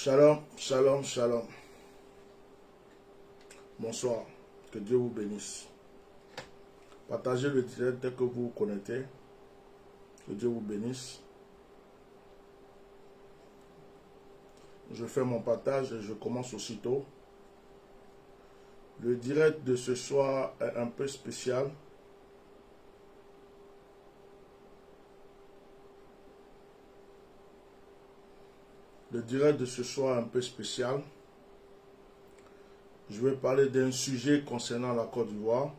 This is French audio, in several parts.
Shalom, shalom, shalom. Bonsoir, que Dieu vous bénisse. Partagez le direct dès que vous vous connectez. Que Dieu vous bénisse. Je fais mon partage et je commence aussitôt. Le direct de ce soir est un peu spécial. Le direct de ce soir est un peu spécial. Je vais parler d'un sujet concernant la Côte d'Ivoire.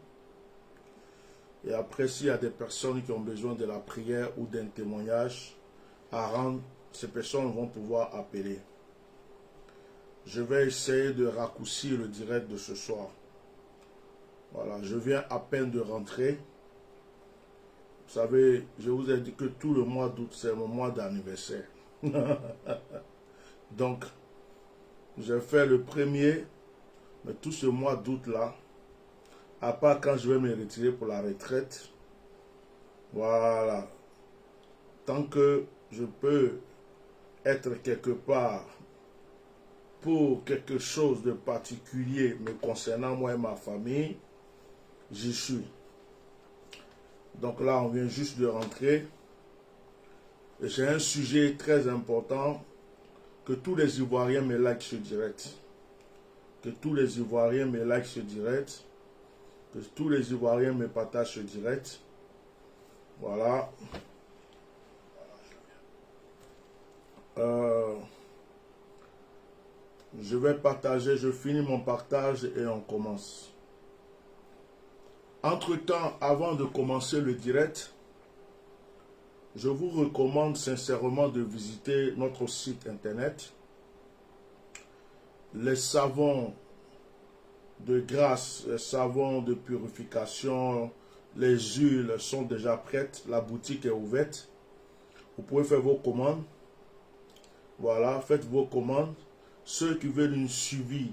Et après, s'il y a des personnes qui ont besoin de la prière ou d'un témoignage à rendre, ces personnes vont pouvoir appeler. Je vais essayer de raccourcir le direct de ce soir. Voilà, je viens à peine de rentrer. Vous savez, je vous ai dit que tout le mois d'août, c'est mon mois d'anniversaire. Donc, j'ai fait le premier, mais tout ce mois d'août-là, à part quand je vais me retirer pour la retraite, voilà, tant que je peux être quelque part pour quelque chose de particulier me concernant moi et ma famille, j'y suis. Donc là, on vient juste de rentrer. Et j'ai un sujet très important, que tous les Ivoiriens me like ce direct. Que tous les Ivoiriens me like ce direct. Que tous les Ivoiriens me partagent ce direct. Voilà. Je vais partager, je finis mon partage et on commence. Entre-temps, avant de commencer le direct, je vous recommande sincèrement de visiter notre site internet. Les savons de grâce, les savons de purification, les huiles sont déjà prêtes. La boutique est ouverte. Vous pouvez faire vos commandes. Voilà, faites vos commandes. Ceux qui veulent une suivi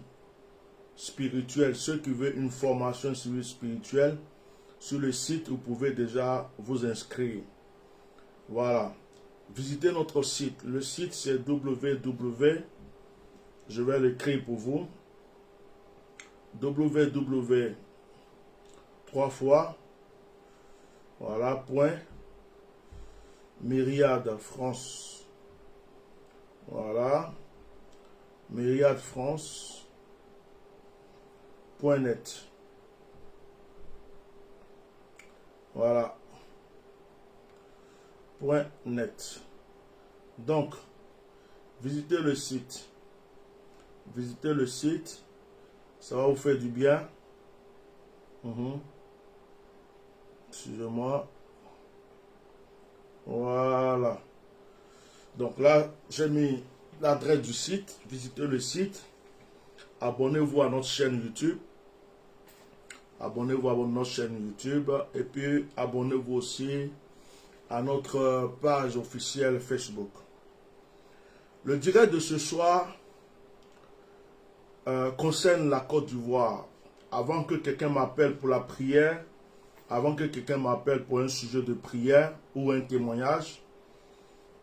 spirituel, ceux qui veulent une formation spirituelle, sur le site, vous pouvez déjà vous inscrire. Voilà. Visitez notre site. Le site, c'est www. Je vais l'écrire pour vous. www. 3 fois. Voilà. Point. Myriade France. Voilà. Myriade France. .net. Voilà. .net. Donc, visitez le site. Visitez le site. Ça va vous faire du bien. Excusez-moi. Voilà. Donc là, j'ai mis l'adresse du site. Visitez le site. Abonnez-vous à notre chaîne YouTube. Abonnez-vous à notre chaîne YouTube. Et puis, abonnez-vous aussi à notre page officielle Facebook. Le direct de ce soir concerne la Côte d'Ivoire. Avant que quelqu'un m'appelle pour la prière, avant que quelqu'un m'appelle pour un sujet de prière ou un témoignage,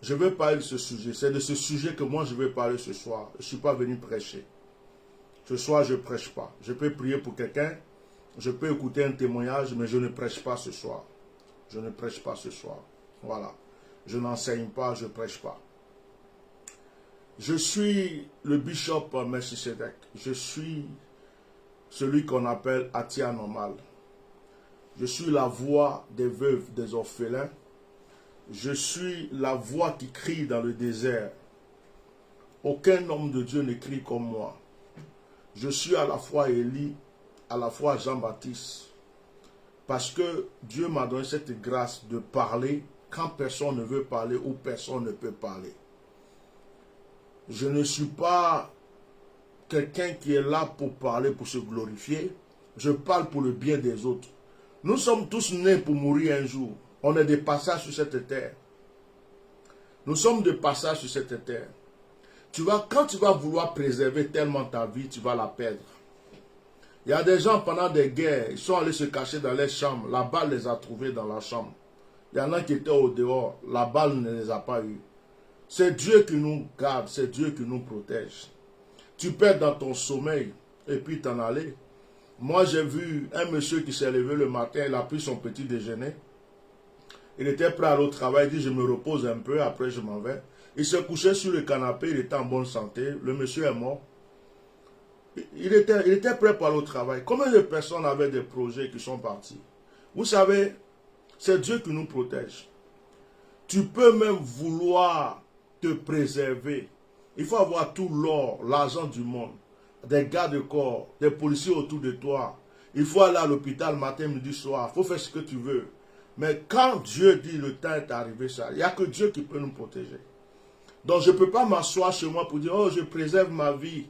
je vais parler de ce sujet. C'est de ce sujet que moi je vais parler ce soir. Je ne suis pas venu prêcher. Ce soir, je ne prêche pas. Je peux prier pour quelqu'un, je peux écouter un témoignage, mais je ne prêche pas ce soir. Je ne prêche pas ce soir. Voilà. Je n'enseigne pas, je ne prêche pas. Je suis le bishop Melchisedec. Je suis celui qu'on appelle Atia Normal. Je suis la voix des veuves, des orphelins. Je suis la voix qui crie dans le désert. Aucun homme de Dieu ne crie comme moi. Je suis à la fois Élie, à la fois Jean-Baptiste. Parce que Dieu m'a donné cette grâce de parler quand personne ne veut parler ou personne ne peut parler. Je ne suis pas quelqu'un qui est là pour parler, pour se glorifier. Je parle pour le bien des autres. Nous sommes tous nés pour mourir un jour. On est des passages sur cette terre. Nous sommes des passages sur cette terre. Quand tu vas vouloir préserver tellement ta vie, tu vas la perdre. Il y a des gens pendant des guerres, ils sont allés se cacher dans les chambres. La balle les a trouvés dans la chambre. Il y en a qui étaient au dehors. La balle ne les a pas eus. C'est Dieu qui nous garde, c'est Dieu qui nous protège. Tu perds dans ton sommeil et puis t'en aller. Moi, j'ai vu un monsieur qui s'est levé le matin, il a pris son petit déjeuner. Il était prêt à aller au travail, il dit je me repose un peu, après je m'en vais. Il se couchait sur le canapé, il était en bonne santé, le monsieur est mort. Il était prêt pour aller au travail. Combien de personnes avaient des projets qui sont partis? Vous savez, c'est Dieu qui nous protège. Tu peux même vouloir te préserver. Il faut avoir tout l'or, l'argent du monde, des gardes-corps, des policiers autour de toi. Il faut aller à l'hôpital matin, midi, soir. Il faut faire ce que tu veux. Mais quand Dieu dit le temps est arrivé, ça, il n'y a que Dieu qui peut nous protéger. Donc je ne peux pas m'asseoir chez moi pour dire, oh, je préserve ma vie.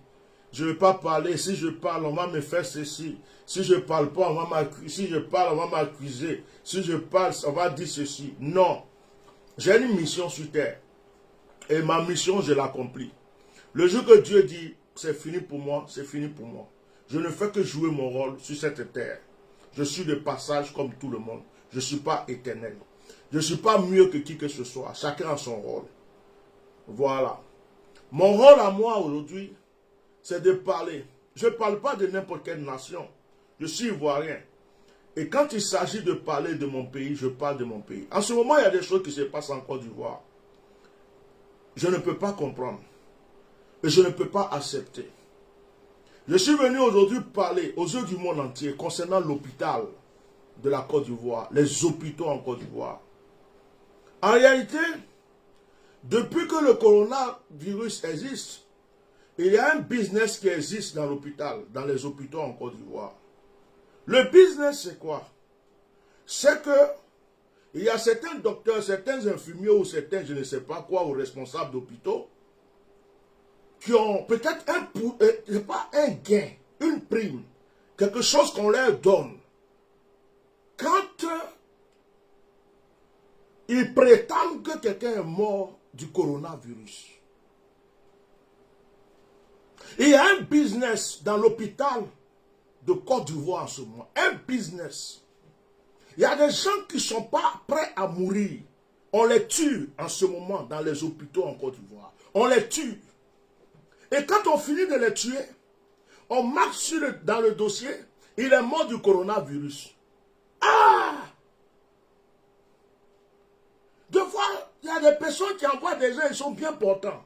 Je ne vais pas parler. Si je parle, on va me faire ceci. Si je ne parle pas, on va m'accuser. Si je parle, on va m'accuser. Si je parle, on va dire ceci. Non. J'ai une mission sur terre. Et ma mission, je l'accomplis. Le jour que Dieu dit, c'est fini pour moi, c'est fini pour moi. Je ne fais que jouer mon rôle sur cette terre. Je suis de passage comme tout le monde. Je ne suis pas éternel. Je ne suis pas mieux que qui que ce soit. Chacun a son rôle. Voilà. Mon rôle à moi aujourd'hui, c'est de parler. Je ne parle pas de n'importe quelle nation. Je suis ivoirien. Et quand il s'agit de parler de mon pays, je parle de mon pays. En ce moment, il y a des choses qui se passent en Côte d'Ivoire. Je ne peux pas comprendre. Et je ne peux pas accepter. Je suis venu aujourd'hui parler aux yeux du monde entier concernant l'hôpital de la Côte d'Ivoire, les hôpitaux en Côte d'Ivoire. En réalité, depuis que le coronavirus existe, il y a un business qui existe dans l'hôpital, dans les hôpitaux en Côte d'Ivoire. Le business, c'est quoi? C'est que il y a certains docteurs, certains infirmiers ou certains, je ne sais pas quoi, ou responsables d'hôpitaux, qui ont peut-être un gain, une prime, quelque chose qu'on leur donne. Quand ils prétendent que quelqu'un est mort du coronavirus. Il y a un business dans l'hôpital de Côte d'Ivoire en ce moment. Un business. Il y a des gens qui ne sont pas prêts à mourir. On les tue en ce moment dans les hôpitaux en Côte d'Ivoire. On les tue. Et quand on finit de les tuer, on marque dans le dossier, il est mort du coronavirus. Ah! Des fois, il y a des personnes qui envoient des gens, ils sont bien portants.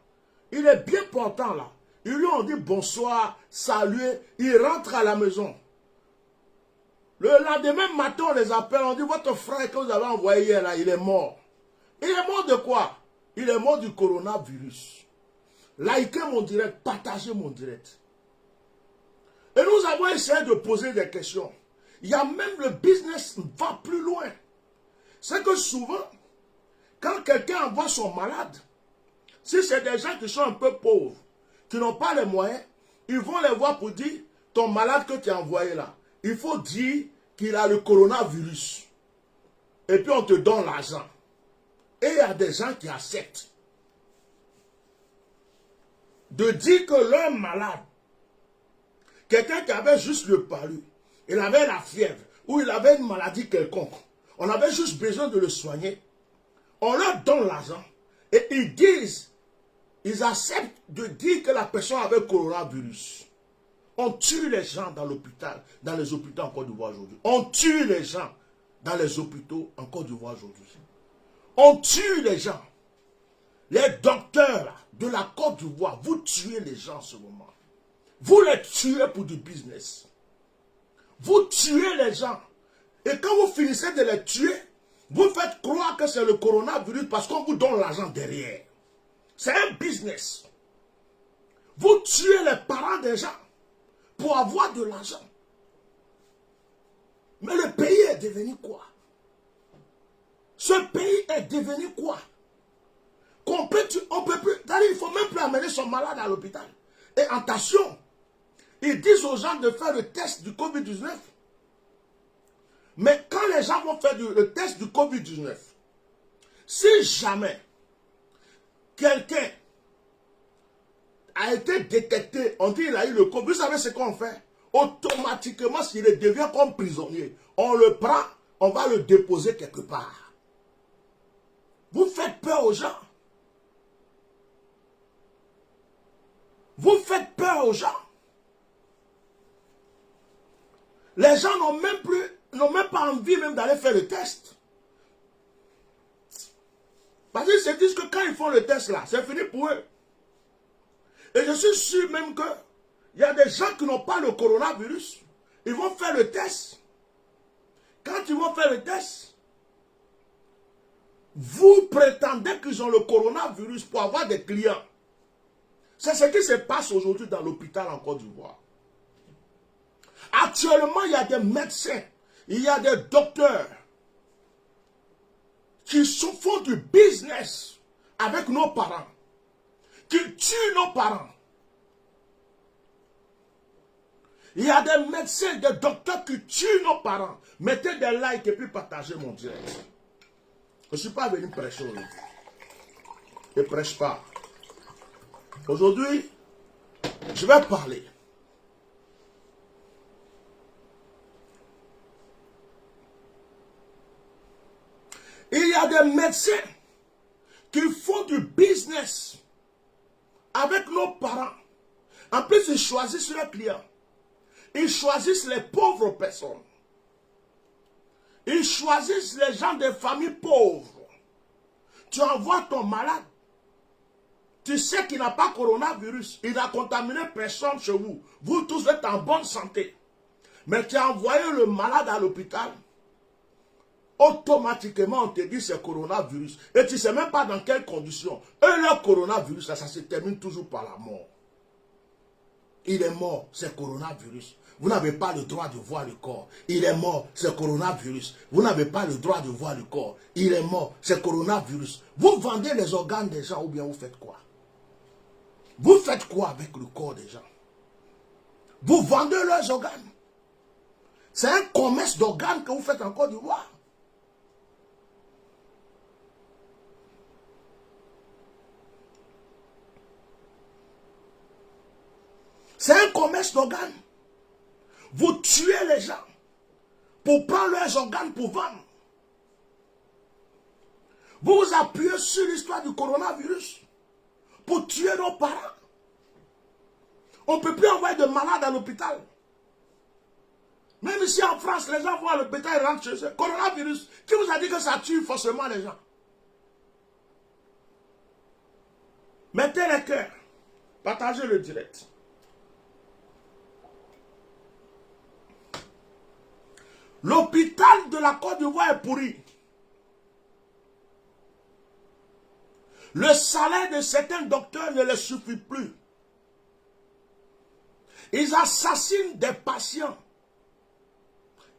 Il est bien portant là. Ils lui ont dit bonsoir, salut, il rentre à la maison. Le lendemain matin, on les appelle, on dit votre frère que vous avez envoyé hier là, il est mort. Il est mort de quoi? Il est mort du coronavirus. Likez mon direct, partagez mon direct. Et nous avons essayé de poser des questions. Il y a même le business va plus loin. C'est que souvent, quand quelqu'un envoie son malade, si c'est des gens qui sont un peu pauvres, qui n'ont pas les moyens, ils vont les voir pour dire, ton malade que tu as envoyé là, il faut dire qu'il a le coronavirus. Et puis on te donne l'argent. Et il y a des gens qui acceptent de dire que leur malade, quelqu'un qui avait juste le palu, il avait la fièvre, ou il avait une maladie quelconque, on avait juste besoin de le soigner, on leur donne l'argent, et ils disent, ils acceptent de dire que la personne avait le coronavirus. On tue les gens dans l'hôpital, dans les hôpitaux en Côte d'Ivoire aujourd'hui. On tue les gens dans les hôpitaux en Côte d'Ivoire aujourd'hui. On tue les gens. Les docteurs de la Côte d'Ivoire, vous tuez les gens en ce moment. Vous les tuez pour du business. Vous tuez les gens. Et quand vous finissez de les tuer, vous faites croire que c'est le coronavirus parce qu'on vous donne l'argent derrière. C'est un business. Vous tuez les parents des gens pour avoir de l'argent. Mais le pays est devenu quoi? Ce pays est devenu quoi? On peut plus, il ne faut même plus amener son malade à l'hôpital. Et attention, ils disent aux gens de faire le test du Covid-19. Mais quand les gens vont faire le test du Covid-19, si jamais quelqu'un a été détecté, on dit qu'il a eu le Covid, vous savez ce qu'on fait? Automatiquement, s'il devient comme prisonnier, on le prend, on va le déposer quelque part. Vous faites peur aux gens. Vous faites peur aux gens. Les gens n'ont même pas envie même d'aller faire le test. Parce qu'ils se disent que quand ils font le test là, c'est fini pour eux. Et je suis sûr même que il y a des gens qui n'ont pas le coronavirus. Ils vont faire le test. Quand ils vont faire le test, vous prétendez qu'ils ont le coronavirus pour avoir des clients. C'est ce qui se passe aujourd'hui dans l'hôpital en Côte d'Ivoire. Actuellement, il y a des médecins, il y a des docteurs qui font du business avec nos parents, qui tuent nos parents. Il y a des médecins, des docteurs qui tuent nos parents. Mettez des likes et puis partagez mon direct. Je ne suis pas venu prêcher aujourd'hui. Je ne prêche pas. Aujourd'hui, je vais parler. Il y a des médecins qui font du business avec nos parents. En plus, ils choisissent leurs clients. Ils choisissent les pauvres personnes. Ils choisissent les gens des familles pauvres. Tu envoies ton malade. Tu sais qu'il n'a pas coronavirus. Il n'a contaminé personne chez vous. Vous tous êtes en bonne santé. Mais tu as envoyé le malade à l'hôpital. Automatiquement, on te dit c'est coronavirus. Et tu ne sais même pas dans quelles conditions. Et leur coronavirus, ça se termine toujours par la mort. Il est mort, c'est coronavirus. Vous n'avez pas le droit de voir le corps. Il est mort, c'est coronavirus. Vous n'avez pas le droit de voir le corps. Il est mort, c'est coronavirus. Vous vendez les organes des gens ou bien vous faites quoi? Vous faites quoi avec le corps des gens? Vous vendez leurs organes. C'est un commerce d'organes que vous faites en Côte d'Ivoire. C'est un commerce d'organes. Vous tuez les gens pour prendre leurs organes pour vendre. Vous vous appuyez sur l'histoire du coronavirus pour tuer nos parents. On ne peut plus envoyer de malades à l'hôpital. Même ici en France, les gens vont à l'hôpital et rentrent chez eux. Coronavirus, qui vous a dit que ça tue forcément les gens? Mettez les cœurs. Partagez le direct. L'hôpital de la Côte d'Ivoire est pourri. Le salaire de certains docteurs ne leur suffit plus. Ils assassinent des patients.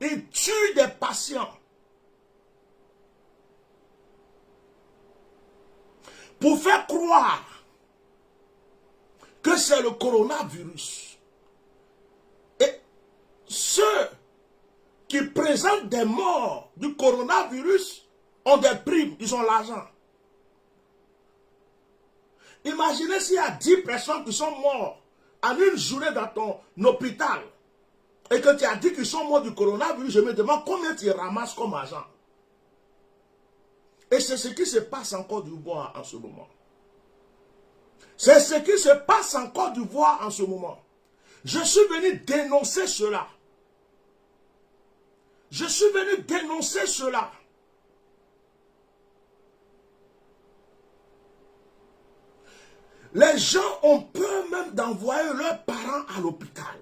Ils tuent des patients. Pour faire croire que c'est le coronavirus. Et ceux qui présentent des morts du coronavirus ont des primes, ils ont l'argent. Imaginez s'il y a 10 personnes qui sont mortes en une journée dans ton hôpital et que tu as dit qu'ils sont morts du coronavirus, je me demande combien tu ramasses comme argent. Et c'est ce qui se passe en Côte d'Ivoire en ce moment. C'est ce qui se passe en Côte d'Ivoire en ce moment. Je suis venu dénoncer cela. Je suis venu dénoncer cela. Les gens ont peur même d'envoyer leurs parents à l'hôpital.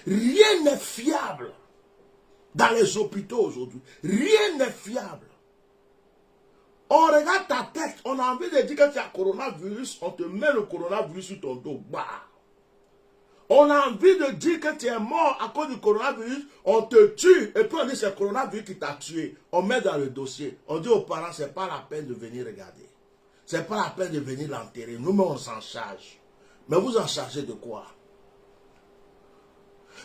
Rien n'est fiable dans les hôpitaux aujourd'hui. Rien n'est fiable. On regarde ta tête, on a envie de dire que tu as coronavirus, on te met le coronavirus sur ton dos. Bah. On a envie de dire que tu es mort à cause du coronavirus, on te tue, et puis on dit c'est le coronavirus qui t'a tué. On met dans le dossier, on dit aux parents, c'est pas la peine de venir regarder. C'est pas la peine de venir l'enterrer. Nous-mêmes, on s'en charge. Mais vous en chargez de quoi?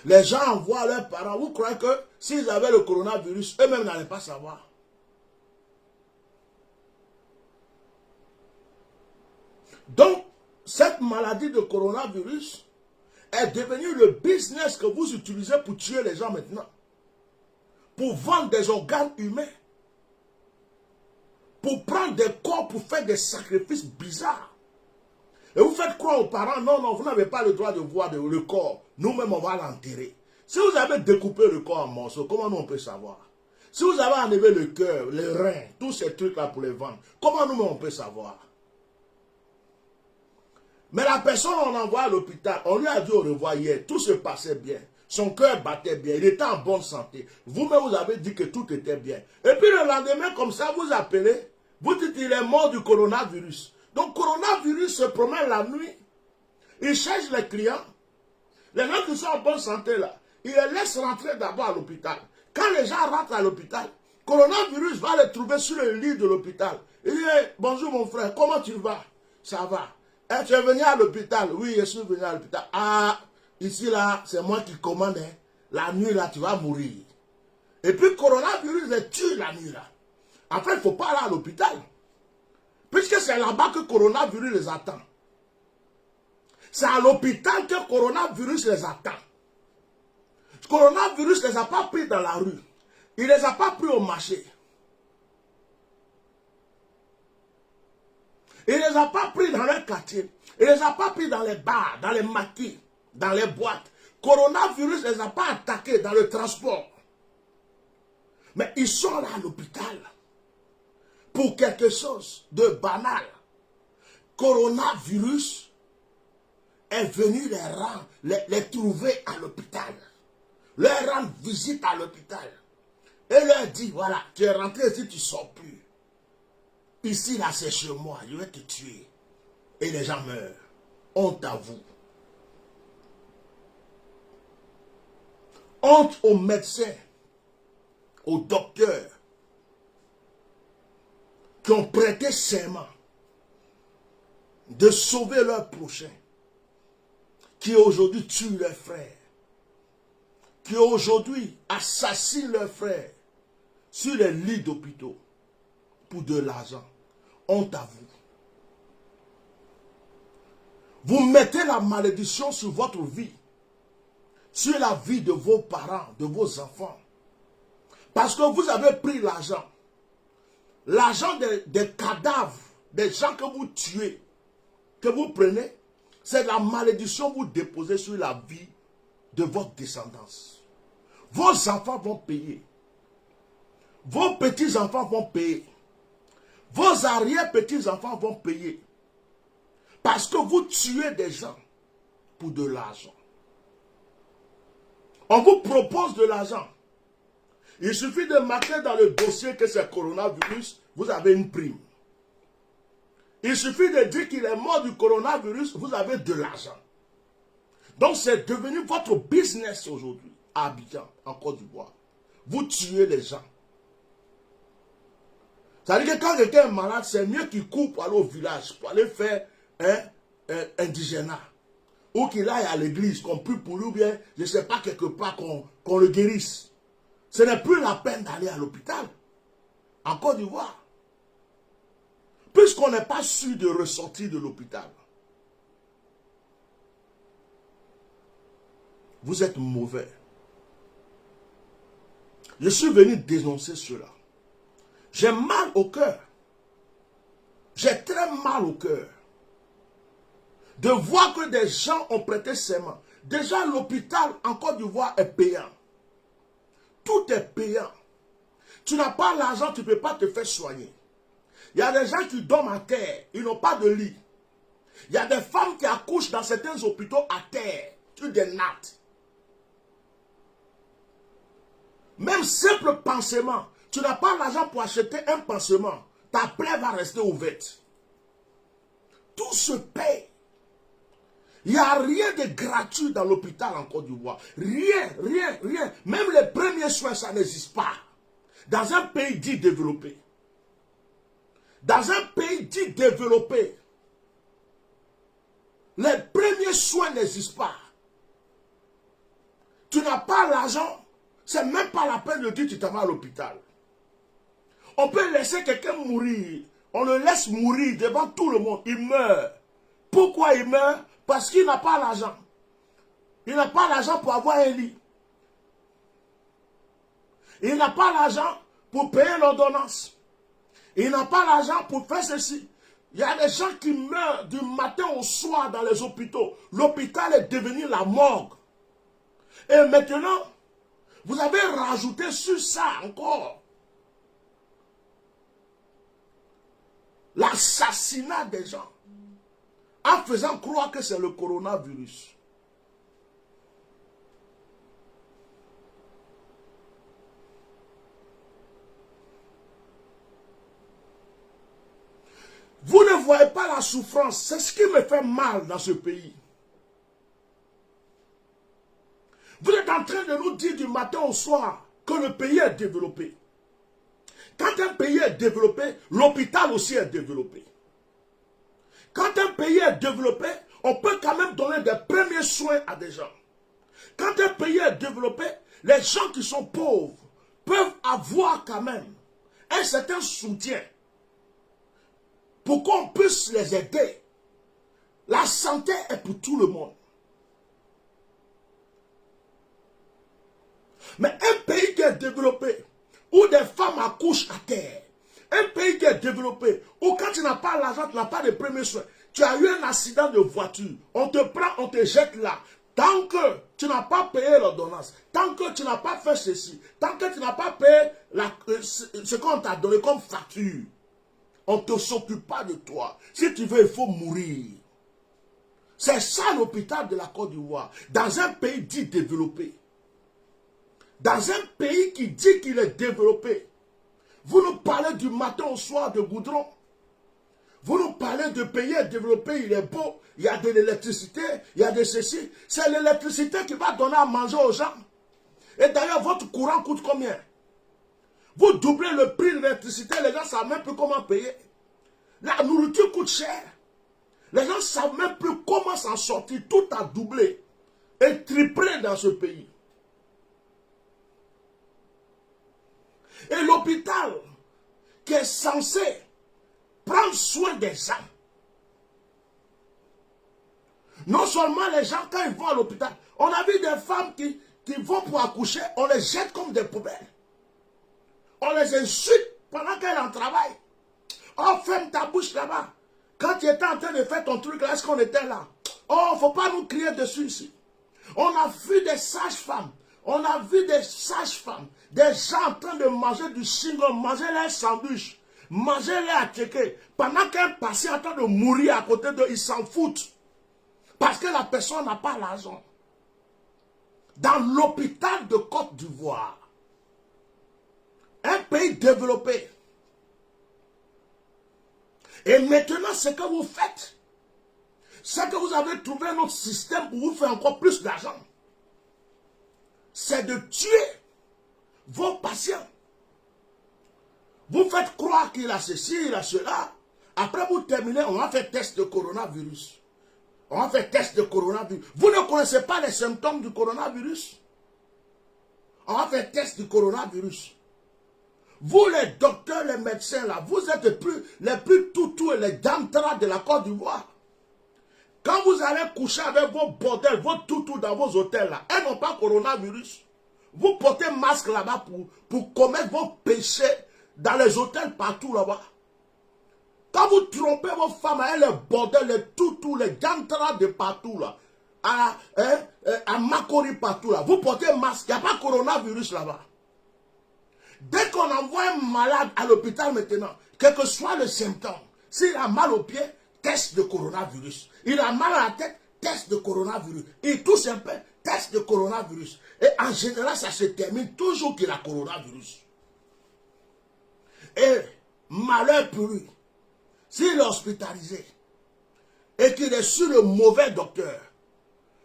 Les gens envoient leurs parents. Vous croyez que s'ils avaient le coronavirus, eux-mêmes n'allaient pas savoir? Donc, cette maladie de coronavirus est devenue le business que vous utilisez pour tuer les gens maintenant. Pour vendre des organes humains. pour prendre des corps, pour faire des sacrifices bizarres. Et vous faites croire aux parents, non, non, vous n'avez pas le droit de voir le corps. Nous-mêmes, on va l'enterrer. Si vous avez découpé le corps en morceaux, comment nous on peut savoir? Si vous avez enlevé le cœur, les reins, tous ces trucs-là pour les vendre, comment nous on peut savoir? Mais la personne, on l'envoie à l'hôpital, on lui a dit au revoir hier, tout se passait bien. Son cœur battait bien, il était en bonne santé. Vous-même, vous avez dit que tout était bien. Et puis le lendemain, comme ça, vous appelez, vous dites qu'il est mort du coronavirus. Donc, coronavirus se promène la nuit. Il cherche les clients. Les gens qui sont en bonne santé, là, il les laisse rentrer d'abord à l'hôpital. Quand les gens rentrent à l'hôpital, coronavirus va les trouver sur le lit de l'hôpital. Il dit, hey, bonjour mon frère, comment tu vas? Ça va. Eh, tu es venu à l'hôpital? Oui, je suis venu à l'hôpital. Ah, ici là, c'est moi qui commande. Hein. La nuit là, tu vas mourir. Et puis coronavirus les tue la nuit là. Après, il ne faut pas aller à l'hôpital. Puisque c'est là-bas que coronavirus les attend. C'est à l'hôpital que coronavirus les attend. Le coronavirus ne les a pas pris dans la rue. Il ne les a pas pris au marché. Il ne les a pas pris dans leur quartier. Il ne les a pas pris dans les bars, dans les maquis, dans les boîtes. Coronavirus ne les a pas attaqués dans le transport. Mais ils sont là à l'hôpital pour quelque chose de banal. Coronavirus est venu les trouver à l'hôpital. Leur rendre visite à l'hôpital. Et leur dit, voilà, tu es rentré ici, tu ne sors plus. Ici, là, c'est chez moi, je vais te tuer. Et les gens meurent. Honte à vous. Honte aux médecins, aux docteurs, qui ont prêté serment de sauver leurs prochains, qui aujourd'hui tuent leurs frères, qui aujourd'hui assassinent leurs frères sur les lits d'hôpitaux pour de l'argent. Honte à vous. Vous mettez la malédiction sur votre vie, sur la vie de vos parents, de vos enfants. Parce que vous avez pris l'argent. L'argent des cadavres, des gens que vous tuez, que vous prenez, c'est la malédiction que vous déposez sur la vie de votre descendance. Vos enfants vont payer. Vos petits-enfants vont payer. Vos arrière-petits-enfants vont payer. Parce que vous tuez des gens pour de l'argent. On vous propose de l'argent. Il suffit de marquer dans le dossier que c'est coronavirus, vous avez une prime. Il suffit de dire qu'il est mort du coronavirus, vous avez de l'argent. Donc c'est devenu votre business aujourd'hui, à Abidjan, en Côte d'Ivoire. Vous tuez les gens. Ça veut dire que quand quelqu'un est malade, c'est mieux qu'il court pour aller au village, pour aller faire un indigénat. Ou qu'il aille à l'église, qu'on prie pour lui, ou bien, je ne sais pas, quelque part, qu'on le guérisse. Ce n'est plus la peine d'aller à l'hôpital, en Côte d'Ivoire. Puisqu'on n'est pas sûr de ressortir de l'hôpital. Vous êtes mauvais. Je suis venu dénoncer cela. J'ai mal au cœur. J'ai très mal au cœur. De voir que des gens ont prêté serment. Déjà, l'hôpital en Côte d'Ivoire est payant. Tout est payant. Tu n'as pas l'argent, tu ne peux pas te faire soigner. Il y a des gens qui dorment à terre, ils n'ont pas de lit. Il y a des femmes qui accouchent dans certains hôpitaux à terre, sur des nattes. Même simple pansement, tu n'as pas l'argent pour acheter un pansement, ta plaie va rester ouverte. Tout se paye. Il n'y a rien de gratuit dans l'hôpital en Côte d'Ivoire. Rien, rien, rien. Même les premiers soins, ça n'existe pas. Dans un pays dit développé. Dans un pays dit développé, les premiers soins n'existent pas. Tu n'as pas l'argent, c'est même pas la peine de dire que tu t'en vas à l'hôpital. On peut laisser quelqu'un mourir. On le laisse mourir devant tout le monde. Il meurt. Pourquoi il meurt? Parce qu'il n'a pas l'argent. Il n'a pas l'argent pour avoir un lit. Il n'a pas l'argent pour payer l'ordonnance. Il n'a pas l'argent pour faire ceci. Il y a des gens qui meurent du matin au soir dans les hôpitaux. L'hôpital est devenu la morgue. Et maintenant, vous avez rajouté sur ça encore l'assassinat des gens en faisant croire que c'est le coronavirus. Vous ne voyez pas la souffrance. C'est ce qui me fait mal dans ce pays. Vous êtes en train de nous dire du matin au soir que le pays est développé. Quand un pays est développé, l'hôpital aussi est développé. Quand un pays est développé, on peut quand même donner des premiers soins à des gens. Quand un pays est développé, les gens qui sont pauvres peuvent avoir quand même un certain soutien pour qu'on puisse les aider. La santé est pour tout le monde. Mais un pays qui est développé, où des femmes accouchent à terre, un pays qui est développé, où quand tu n'as pas l'argent, tu n'as pas de premiers soins, tu as eu un accident de voiture, on te prend, on te jette là. Tant que tu n'as pas payé l'ordonnance, tant que tu n'as pas fait ceci, tant que tu n'as pas payé ce qu'on t'a donné comme facture, on ne s'occupe pas de toi. Si tu veux, il faut mourir. C'est ça l'hôpital de la Côte d'Ivoire. Dans un pays dit développé. Dans un pays qui dit qu'il est développé. Vous nous parlez du matin au soir de goudron. Vous nous parlez de pays développé, il est beau. Il y a de l'électricité, il y a de ceci. C'est l'électricité qui va donner à manger aux gens. Et d'ailleurs, votre courant coûte combien? Vous doublez le prix de l'électricité, les gens ne savent même plus comment payer. La nourriture coûte cher. Les gens ne savent même plus comment s'en sortir. Tout a doublé et triplé dans ce pays. Et l'hôpital qui est censé prendre soin des gens. Non seulement les gens, quand ils vont à l'hôpital, on a vu des femmes qui vont pour accoucher, on les jette comme des poubelles. On les insulte pendant qu'elles en travaillent. Oh, ferme ta bouche là-bas. Quand tu étais en train de faire ton truc là, est-ce qu'on était là? Oh, il ne faut pas nous crier dessus ici. On a vu des sages-femmes. On a vu des sages-femmes. Des gens en train de manger du chewing-gum, manger leur sandwich, manger leur attiqué. Pendant qu'un patient est en train de mourir à côté d'eux, ils s'en foutent. Parce que la personne n'a pas l'argent. Dans l'hôpital de Côte d'Ivoire, un pays développé. Et maintenant, ce que vous faites, c'est que vous avez trouvé un autre système pour vous faire encore plus d'argent. C'est de tuer vos patients. Vous faites croire qu'il a ceci, il a cela. Après vous terminez, on va faire test de coronavirus. On va faire test de coronavirus. Vous ne connaissez pas les symptômes du coronavirus? On va faire test du coronavirus. Vous les docteurs, les médecins là, vous êtes les plus toutous et les gantras de la Côte d'Ivoire. Quand vous allez coucher avec vos bordels, vos toutous dans vos hôtels là, elles n'ont pas coronavirus. Vous portez un masque là-bas pour commettre vos péchés dans les hôtels partout là-bas. Quand vous trompez vos femmes, elles les bordels, les toutous, les gantras de partout là, à Makori partout là, vous portez un masque, il n'y a pas coronavirus là-bas. Dès qu'on envoie un malade à l'hôpital maintenant, quel que soit le symptôme, s'il a mal au pied, test de coronavirus. Il a mal à la tête, test de coronavirus. Il tousse un peu, test de coronavirus. Et en général, ça se termine toujours qu'il a coronavirus. Et malheur pour lui, s'il est hospitalisé et qu'il est sur le mauvais docteur,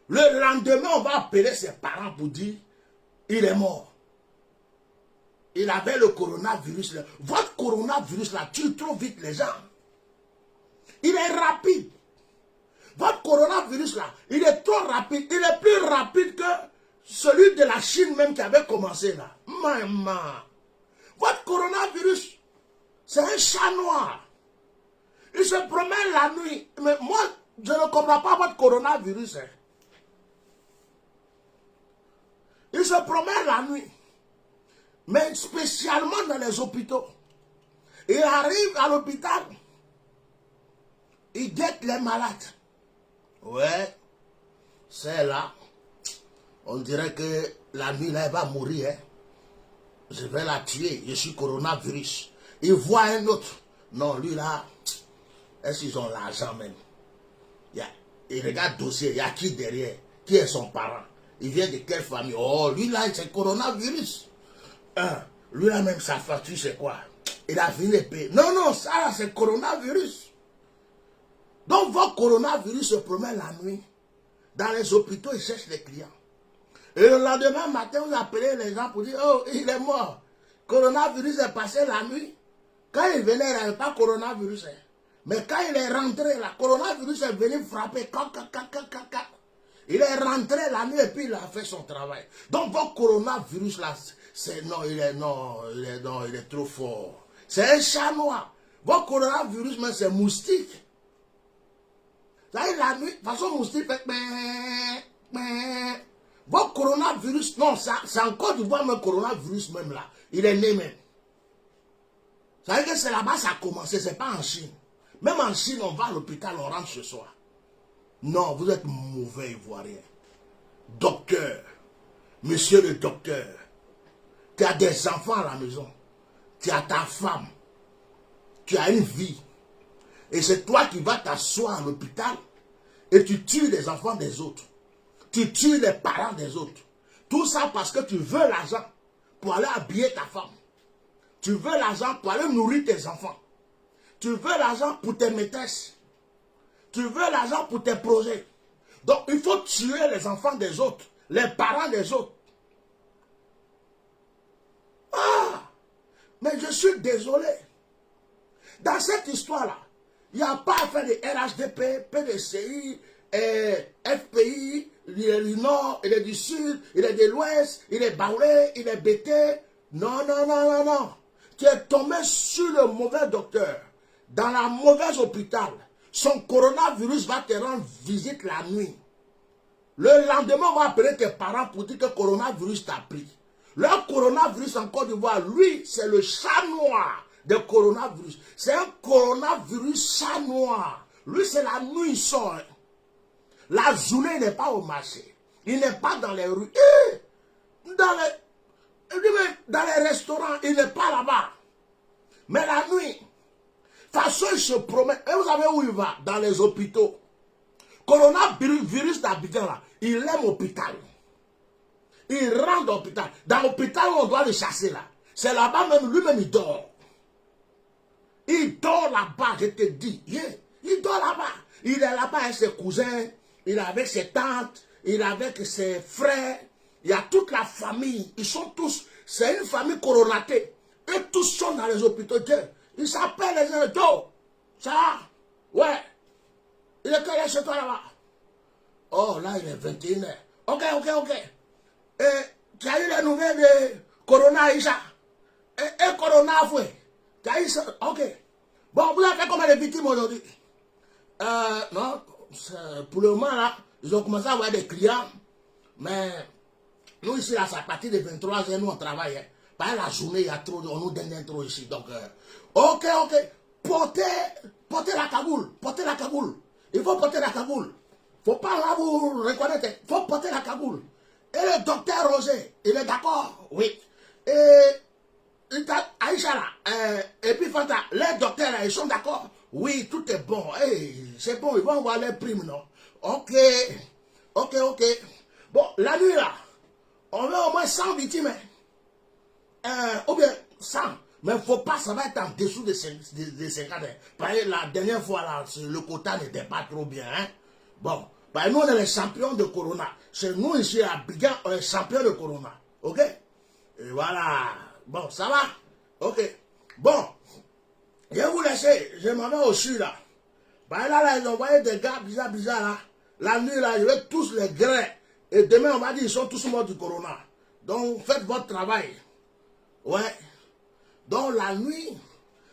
le lendemain, on va appeler ses parents pour dire il est mort. Il avait le coronavirus. Votre coronavirus là tue trop vite les gens. Il est rapide. Votre coronavirus là, il est trop rapide. Il est plus rapide que celui de la Chine même qui avait commencé là. Maman. Votre coronavirus, c'est un chat noir. Il se promène la nuit. Mais moi, je ne comprends pas votre coronavirus. Hein. Il se promène la nuit. Mais spécialement dans les hôpitaux. Il arrive à l'hôpital. Il guette les malades. Ouais, c'est là. On dirait que la nuit, là, elle va mourir. Hein. Je vais la tuer. Je suis coronavirus. Il voit un autre. Non, lui, là, est-ce qu'ils ont l'argent même? Il regarde le dossier. Il y a qui derrière? Qui est son parent? Il vient de quelle famille? Oh, lui, là, c'est coronavirus. Lui, là, même sa facture, c'est quoi? Il a fini de payer. Non, non, ça, là, c'est coronavirus. Donc, votre coronavirus se promène la nuit. Dans les hôpitaux, il cherche les clients. Et le lendemain matin, vous appelez les gens pour dire, oh, il est mort. Coronavirus est passé la nuit. Quand il venait, il n'y avait pas coronavirus. Hein. Mais quand il est rentré, la coronavirus est venu frapper. Il est rentré la nuit et puis il a fait son travail. Donc, votre coronavirus là, c'est il est trop fort. C'est un chat noir. Votre coronavirus, mais c'est moustique. Ça y est, la nuit, de toute façon, moustique fait votre coronavirus, non, c'est encore du voir, mais coronavirus même là. Il est né même. Ça veut dire que c'est là-bas ça a commencé, c'est pas en Chine. Même en Chine, on va à l'hôpital, on rentre ce soir. Non, vous êtes mauvais Ivoirien. Docteur, monsieur le docteur, tu as des enfants à la maison, tu as ta femme, tu as une vie. Et c'est toi qui vas t'asseoir à l'hôpital et tu tues les enfants des autres. Tu tues les parents des autres. Tout ça parce que tu veux l'argent pour aller habiller ta femme. Tu veux l'argent pour aller nourrir tes enfants. Tu veux l'argent pour tes maîtresses. Tu veux l'argent pour tes projets. Donc il faut tuer les enfants des autres, les parents des autres. Ah! Mais je suis désolé. Dans cette histoire-là, il n'y a pas à faire de RHDP, PDCI, FPI, il est du Nord, il est du Sud, il est de l'Ouest, il est Baoulé, il est Bété. Non, non, non, non, non. Tu es tombé sur le mauvais docteur, dans la mauvaise hôpital. Son coronavirus va te rendre visite la nuit. Le lendemain, on va appeler tes parents pour dire que le coronavirus t'a pris. Le coronavirus en Côte d'Ivoire, lui, c'est le chat noir de coronavirus. C'est un coronavirus chat noir. Lui, c'est la nuit, il sort. La journée, il n'est pas au marché. Il n'est pas dans les rues. Dans les restaurants, il n'est pas là-bas. Mais la nuit, de toute façon, il se promène. Et vous savez où il va? Dans les hôpitaux. Coronavirus d'Abidjan, là, il aime l'hôpital. Il rentre dans l'hôpital. Dans l'hôpital, on doit le chasser là. C'est là-bas même, lui-même, il dort. Il dort là-bas, je te dis. Yeah. Il dort là-bas. Il est là-bas avec ses cousins, il est avec ses tantes, il est avec ses frères. Il y a toute la famille. Ils sont tous, c'est une famille coronatée. Et tous sont dans les hôpitaux. Ils s'appellent les uns. Joe, ça va? Ouais. Il est quelle heure chez toi là-bas? Oh, là, il est 21h. Ok. Et tu as eu les nouvelles de Corona Isha? Et Corona Foué? Tu as eu ça? Ok. Bon, vous avez fait combien de victimes aujourd'hui? Non, pour le moment, là, ils ont commencé à avoir des clients. Mais nous, ici, là, c'est à partir de 23h, nous, on travaille. Hein. Par la journée, il y a trop, on nous donne trop ici. Donc, ok. Portez la cagoule. Il faut porter la cagoule. Faut pas là vous reconnaître. Il faut porter la cagoule. Et le docteur Roger, il est d'accord? Oui. Et Aïcha là, et puis Fanta, les docteurs là, ils sont d'accord? Oui, tout est bon. Hey, c'est bon, ils vont avoir les primes, non? Ok. Bon, la nuit là, on veut au moins 100 victimes. Ou bien 100. Mais il ne faut pas, ça va être en dessous de 50. Parce que la dernière fois, là, le quota n'était pas trop bien. Hein? Bon, bah, nous, on est les champions de Corona. C'est nous, ici, à Abidjan, on est champions de Corona. OK? Et voilà. Bon, ça va? OK. Bon, je vais vous laisser. Je m'en vais au sud, là. Bah, là, ils ont envoyé des gars bizarres, là. La nuit, là, je vais tous les grains. Et demain, on va dire, ils sont tous morts du Corona. Donc, faites votre travail. Ouais. Donc la nuit,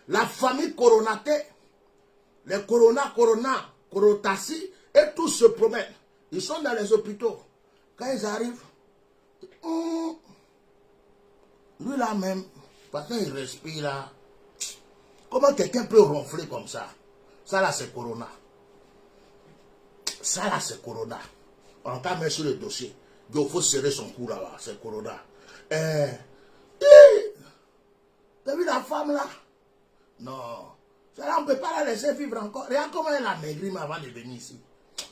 la famille coronatée, les corotassi, et tous se promènent. Ils sont dans les hôpitaux. Quand ils arrivent, lui là même, parce qu'il respire là, Comment quelqu'un peut ronfler comme ça? Ça là, c'est Corona. Ça là, c'est Corona. On t'a mis sur le dossier. Il faut serrer son cou là-bas. C'est Corona. T'as vu la femme là? Non. Ça là, on ne peut pas la laisser vivre encore. Regarde comment elle a maigri avant de venir ici.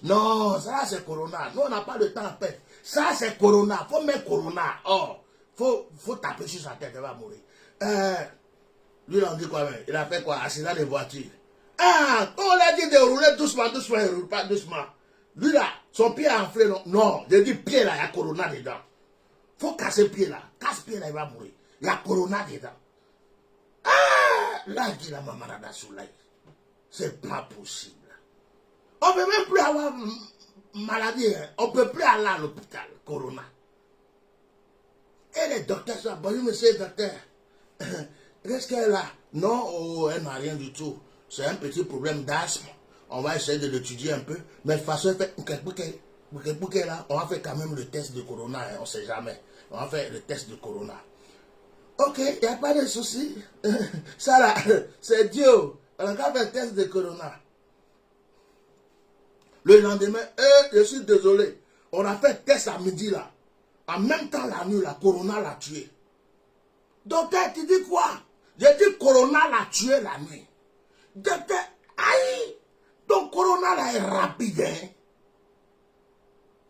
Non, ça là, c'est Corona. Nous, on n'a pas de temps à perdre. Ça, c'est Corona. Faut mettre Corona. Oh, faut taper sur sa tête. Elle va mourir. Lui, on dit quoi même? Il a fait quoi? Accident de voiture. Ah, on l'a dit de rouler doucement, doucement, il ne roule pas doucement. Lui là, son pied a enflé, non? Non, j'ai dit pied là, il y a Corona dedans. Faut casser pied là. Casse pied là, il va mourir. Il y a Corona dedans. Ah, là, il dit la maman Rada Soulaï. C'est pas possible. On ne peut même plus avoir maladie. Hein. On ne peut plus aller à l'hôpital, Corona. Et les docteurs sont bonjour monsieur le docteur. Qu'est-ce qu'elle a? Non, oh, elle n'a rien du tout. C'est un petit problème d'asthme. On va essayer de l'étudier un peu. Mais de toute façon, là, on va faire quand même le test de Corona. Hein, on ne sait jamais. On va faire le test de Corona. Ok, il n'y a pas de souci. Ça là, c'est Dieu. On va faire le test de Corona. Le lendemain, je suis désolé. On a fait test à midi là. En même temps, la nuit, la Corona l'a tué. Docteur, tu dis quoi? J'ai dit Corona l'a tué la nuit. Docteur, aïe! Donc Corona là est rapide. Hein?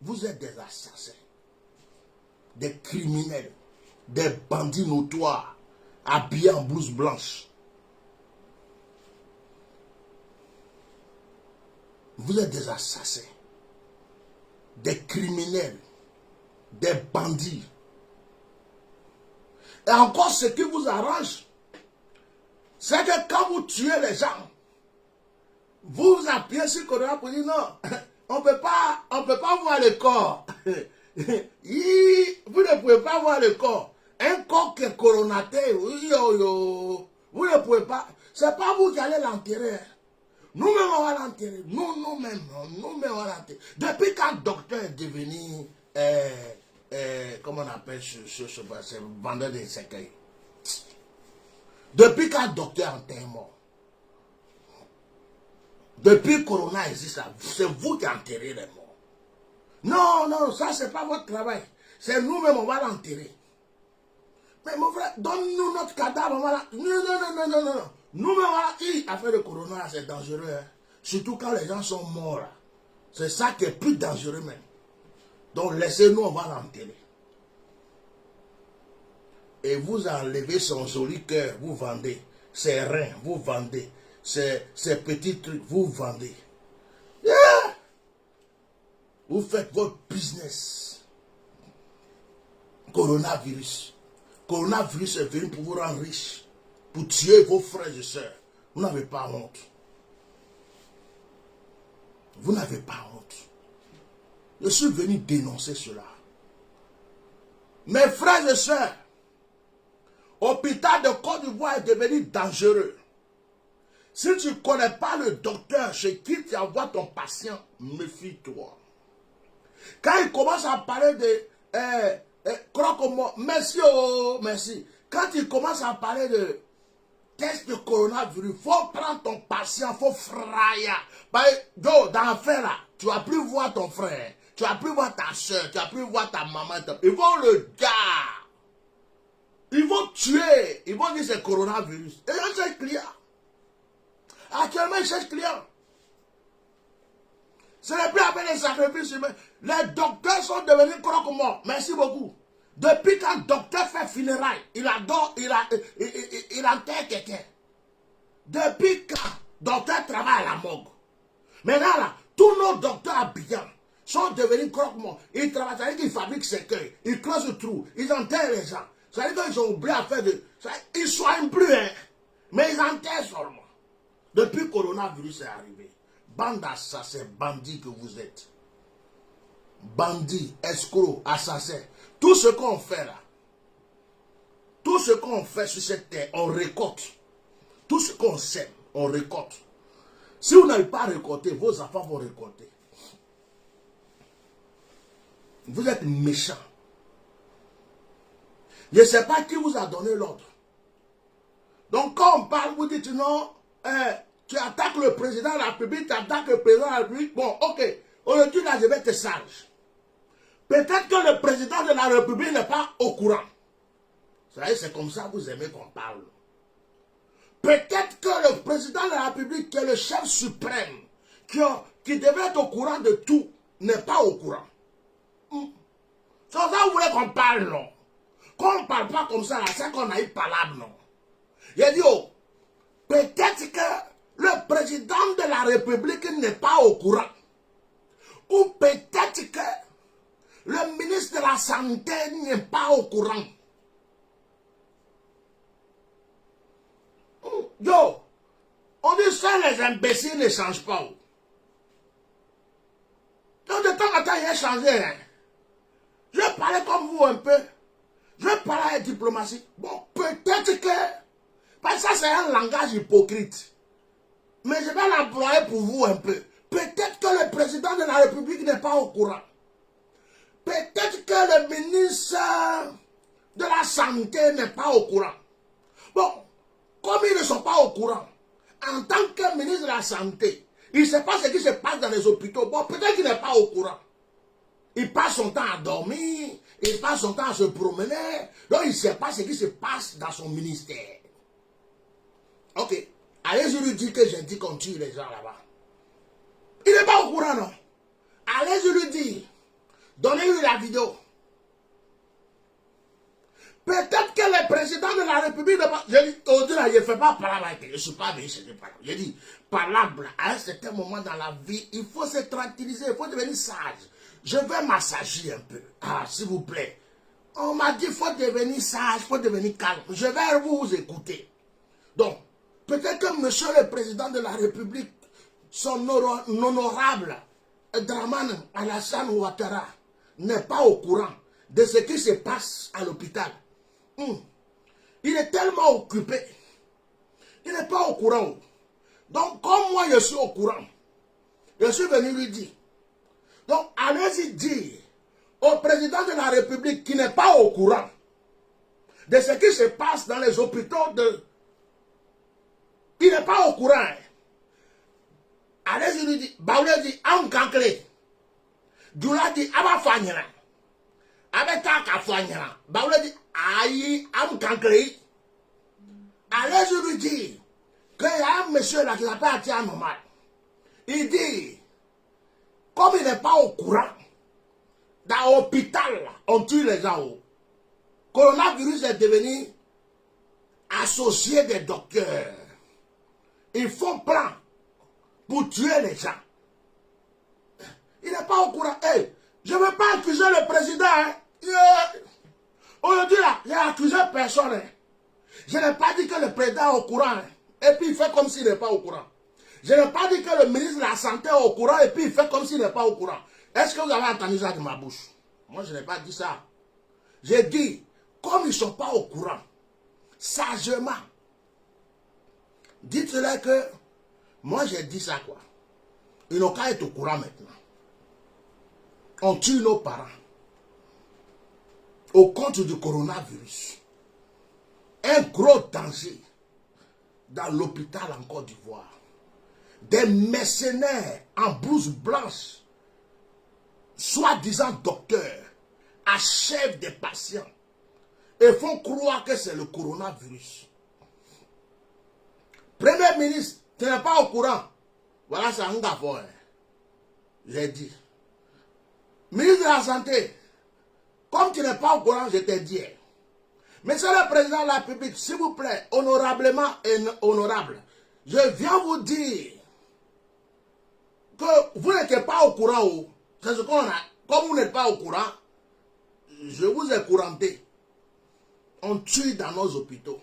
Vous êtes des assassins, des criminels, des bandits notoires, habillés en blouse blanche. Vous êtes des assassins, des criminels, des bandits. Et encore ce qui vous arrange, c'est que quand vous tuez les gens, vous vous appuyez sur Corona pour dire non, on peut pas voir le corps. Vous ne pouvez pas voir le corps. Un corps qui est coronaté, vous ne pouvez pas. C'est pas vous qui allez l'enterrer. Nous-mêmes, on va l'enterrer. Nous-mêmes, on va l'enterrer. Depuis quand le docteur est devenu, comment on appelle ce vendeur de cercueils? Depuis quand le docteur enterre mort? Depuis Corona existe, c'est vous qui enterrez les morts. Non, non, ça c'est pas votre travail. C'est nous-mêmes, on va l'enterrer. Mais mon frère, donne-nous notre cadavre. Non, non, non, non, non, non. Nous-mêmes, affaire de Corona, c'est dangereux. Hein. Surtout quand les gens sont morts. C'est ça qui est plus dangereux même. Donc laissez-nous, on va l'enterrer. Et vous enlevez son joli cœur, vous vendez. Ses reins, vous vendez. Ces petits trucs, vous vendez. Yeah! Vous faites votre business. Coronavirus. Coronavirus est venu pour vous rendre riche. Pour tuer vos frères et sœurs. Vous n'avez pas honte. Vous n'avez pas honte. Je suis venu dénoncer cela. Mes frères et sœurs, l'hôpital de Côte d'Ivoire est devenu dangereux. Si tu ne connais pas le docteur chez qui tu envoies ton patient, méfie-toi. Quand il commence à parler de croque-mort, merci, oh, merci. Quand il commence à parler de test de coronavirus, il faut prendre ton patient, il faut fryer. Dans l'affaire là, tu ne vas plus voir ton frère, tu ne vas plus voir ta soeur, tu ne vas plus voir ta maman. Ils vont le gars. Ils vont tuer. Ils vont dire c'est coronavirus. Et là, c'est client. Actuellement, ils cherchent client. Ce n'est plus avec les sacrifices humains. Les docteurs sont devenus croque-morts. Merci beaucoup. Depuis qu'un docteur fait funérailles, il adore, il enterre quelqu'un. Depuis quand docteur travaille à la morgue. Maintenant là, tous nos docteurs habillants sont devenus croque-morts. Ils travaillent, c'est-à-dire qu'ils fabriquent ses cœurs, ils creusent le trou, ils enterrent les gens. C'est-à-dire qu'ils ont oublié à faire de... Ils ne soignent plus, hein, mais ils enterrent seulement. Depuis que le coronavirus est arrivé, bande d'assassins, bandits que vous êtes. Bandits, escrocs, assassins. Tout ce qu'on fait là, tout ce qu'on fait sur cette terre, on récolte. Tout ce qu'on sème, on récolte. Si vous n'avez pas récolté, vos enfants vont récolter. Vous êtes méchants. Je ne sais pas qui vous a donné l'ordre. Donc quand on parle, vous dites non, tu attaques le président de la République, tu attaques le président de la République. Bon, ok, aujourd'hui là, je vais te sage. Peut-être que le président de la République n'est pas au courant. Vous savez, c'est comme ça que vous aimez qu'on parle. Peut-être que le président de la République, qui est le chef suprême, qui devait être au courant de tout, n'est pas au courant. C'est ça que vous voulez qu'on parle, non? Quand on ne parle pas comme ça, c'est qu'on a eu palabre, non? Il dit, oh, peut-être que le président de la République n'est pas au courant. Ou peut-être que le ministre de la Santé n'est pas au courant. Yo, on dit ça, les imbéciles ne changent pas. Donc de temps en temps, il a changé. Hein? Je vais parler comme vous un peu. Je vais parler avec diplomatie. Bon, peut-être que... Parce que ça, c'est un langage hypocrite. Mais je vais l'employer pour vous un peu. Peut-être que le président de la République n'est pas au courant. Peut-être que le ministre de la Santé n'est pas au courant. Bon, comme ils ne sont pas au courant, en tant que ministre de la Santé, il ne sait pas ce qui se passe dans les hôpitaux. Bon, peut-être qu'il n'est pas au courant. Il passe son temps à dormir, il passe son temps à se promener, donc il ne sait pas ce qui se passe dans son ministère. Ok, allez-y lui dire que j'ai dit qu'on tue les gens là-bas. Il n'est pas au courant, non? Allez-y lui dire, donnez-lui la vidéo. Peut-être que le président de la République n'est pas... Je dis, aujourd'hui là, je ne fais pas palabre, je ne suis pas venu chez les palabres. Je dis, palabre, à un certain moment dans la vie, il faut se tranquilliser, il faut devenir sage. Je vais m'assagir un peu. Ah, s'il vous plaît. On m'a dit, il faut devenir sage, il faut devenir calme. Je vais vous écouter. Donc, peut-être que monsieur le président de la République, son honorable Dramane Alassane Ouattara, n'est pas au courant de ce qui se passe à l'hôpital. Il est tellement occupé. Il n'est pas au courant. Donc, comme moi, je suis au courant, je suis venu lui dire. Donc, allez-y dire au président de la République qui n'est pas au courant de ce qui se passe dans les hôpitaux de... Il n'est pas au courant. Allez-y lui dire, Baoulé dit, Am Kankle. Djoula dit, Aba Fanyana. Abe Kaka Fanyana. Baoulé dit, Aïe, Am Kankle. Allez-y lui dire qu'il y a un monsieur là qui s'appelle Atia Nomad. Il dit, comme il n'est pas au courant, dans l'hôpital, on tue les gens. Le coronavirus est devenu associé des docteurs. Ils font plan pour tuer les gens. Il n'est pas au courant. Hey, je ne veux pas accuser le président. Hein. Aujourd'hui, là, j'ai accusé personne. Hein. Je n'ai pas dit que le président est au courant. Hein. Et puis il fait comme s'il n'est pas au courant. Je n'ai pas dit que le ministre de la Santé est au courant et puis il fait comme s'il n'est pas au courant. Est-ce que vous avez entendu ça de ma bouche? Moi, je n'ai pas dit ça. J'ai dit, comme ils ne sont pas au courant, sagement, dites-leur que moi, j'ai dit ça, quoi. Ils n'ont qu'à être au courant maintenant. On tue nos parents au compte du coronavirus. Un gros danger dans l'hôpital en Côte d'Ivoire. Des mercenaires en blouse blanche, soi-disant docteurs, achèvent des patients et font croire que c'est le coronavirus. Premier ministre, tu n'es pas au courant. Voilà, c'est un gars fort. J'ai dit. Ministre de la Santé, comme tu n'es pas au courant, je t'ai dit. Monsieur le président de la République, s'il vous plaît, honorablement et honorable, je viens vous dire que vous n'êtes pas au courant. C'est ce qu'on a. Comme vous n'êtes pas au courant, je vous ai couranté. On tue dans nos hôpitaux.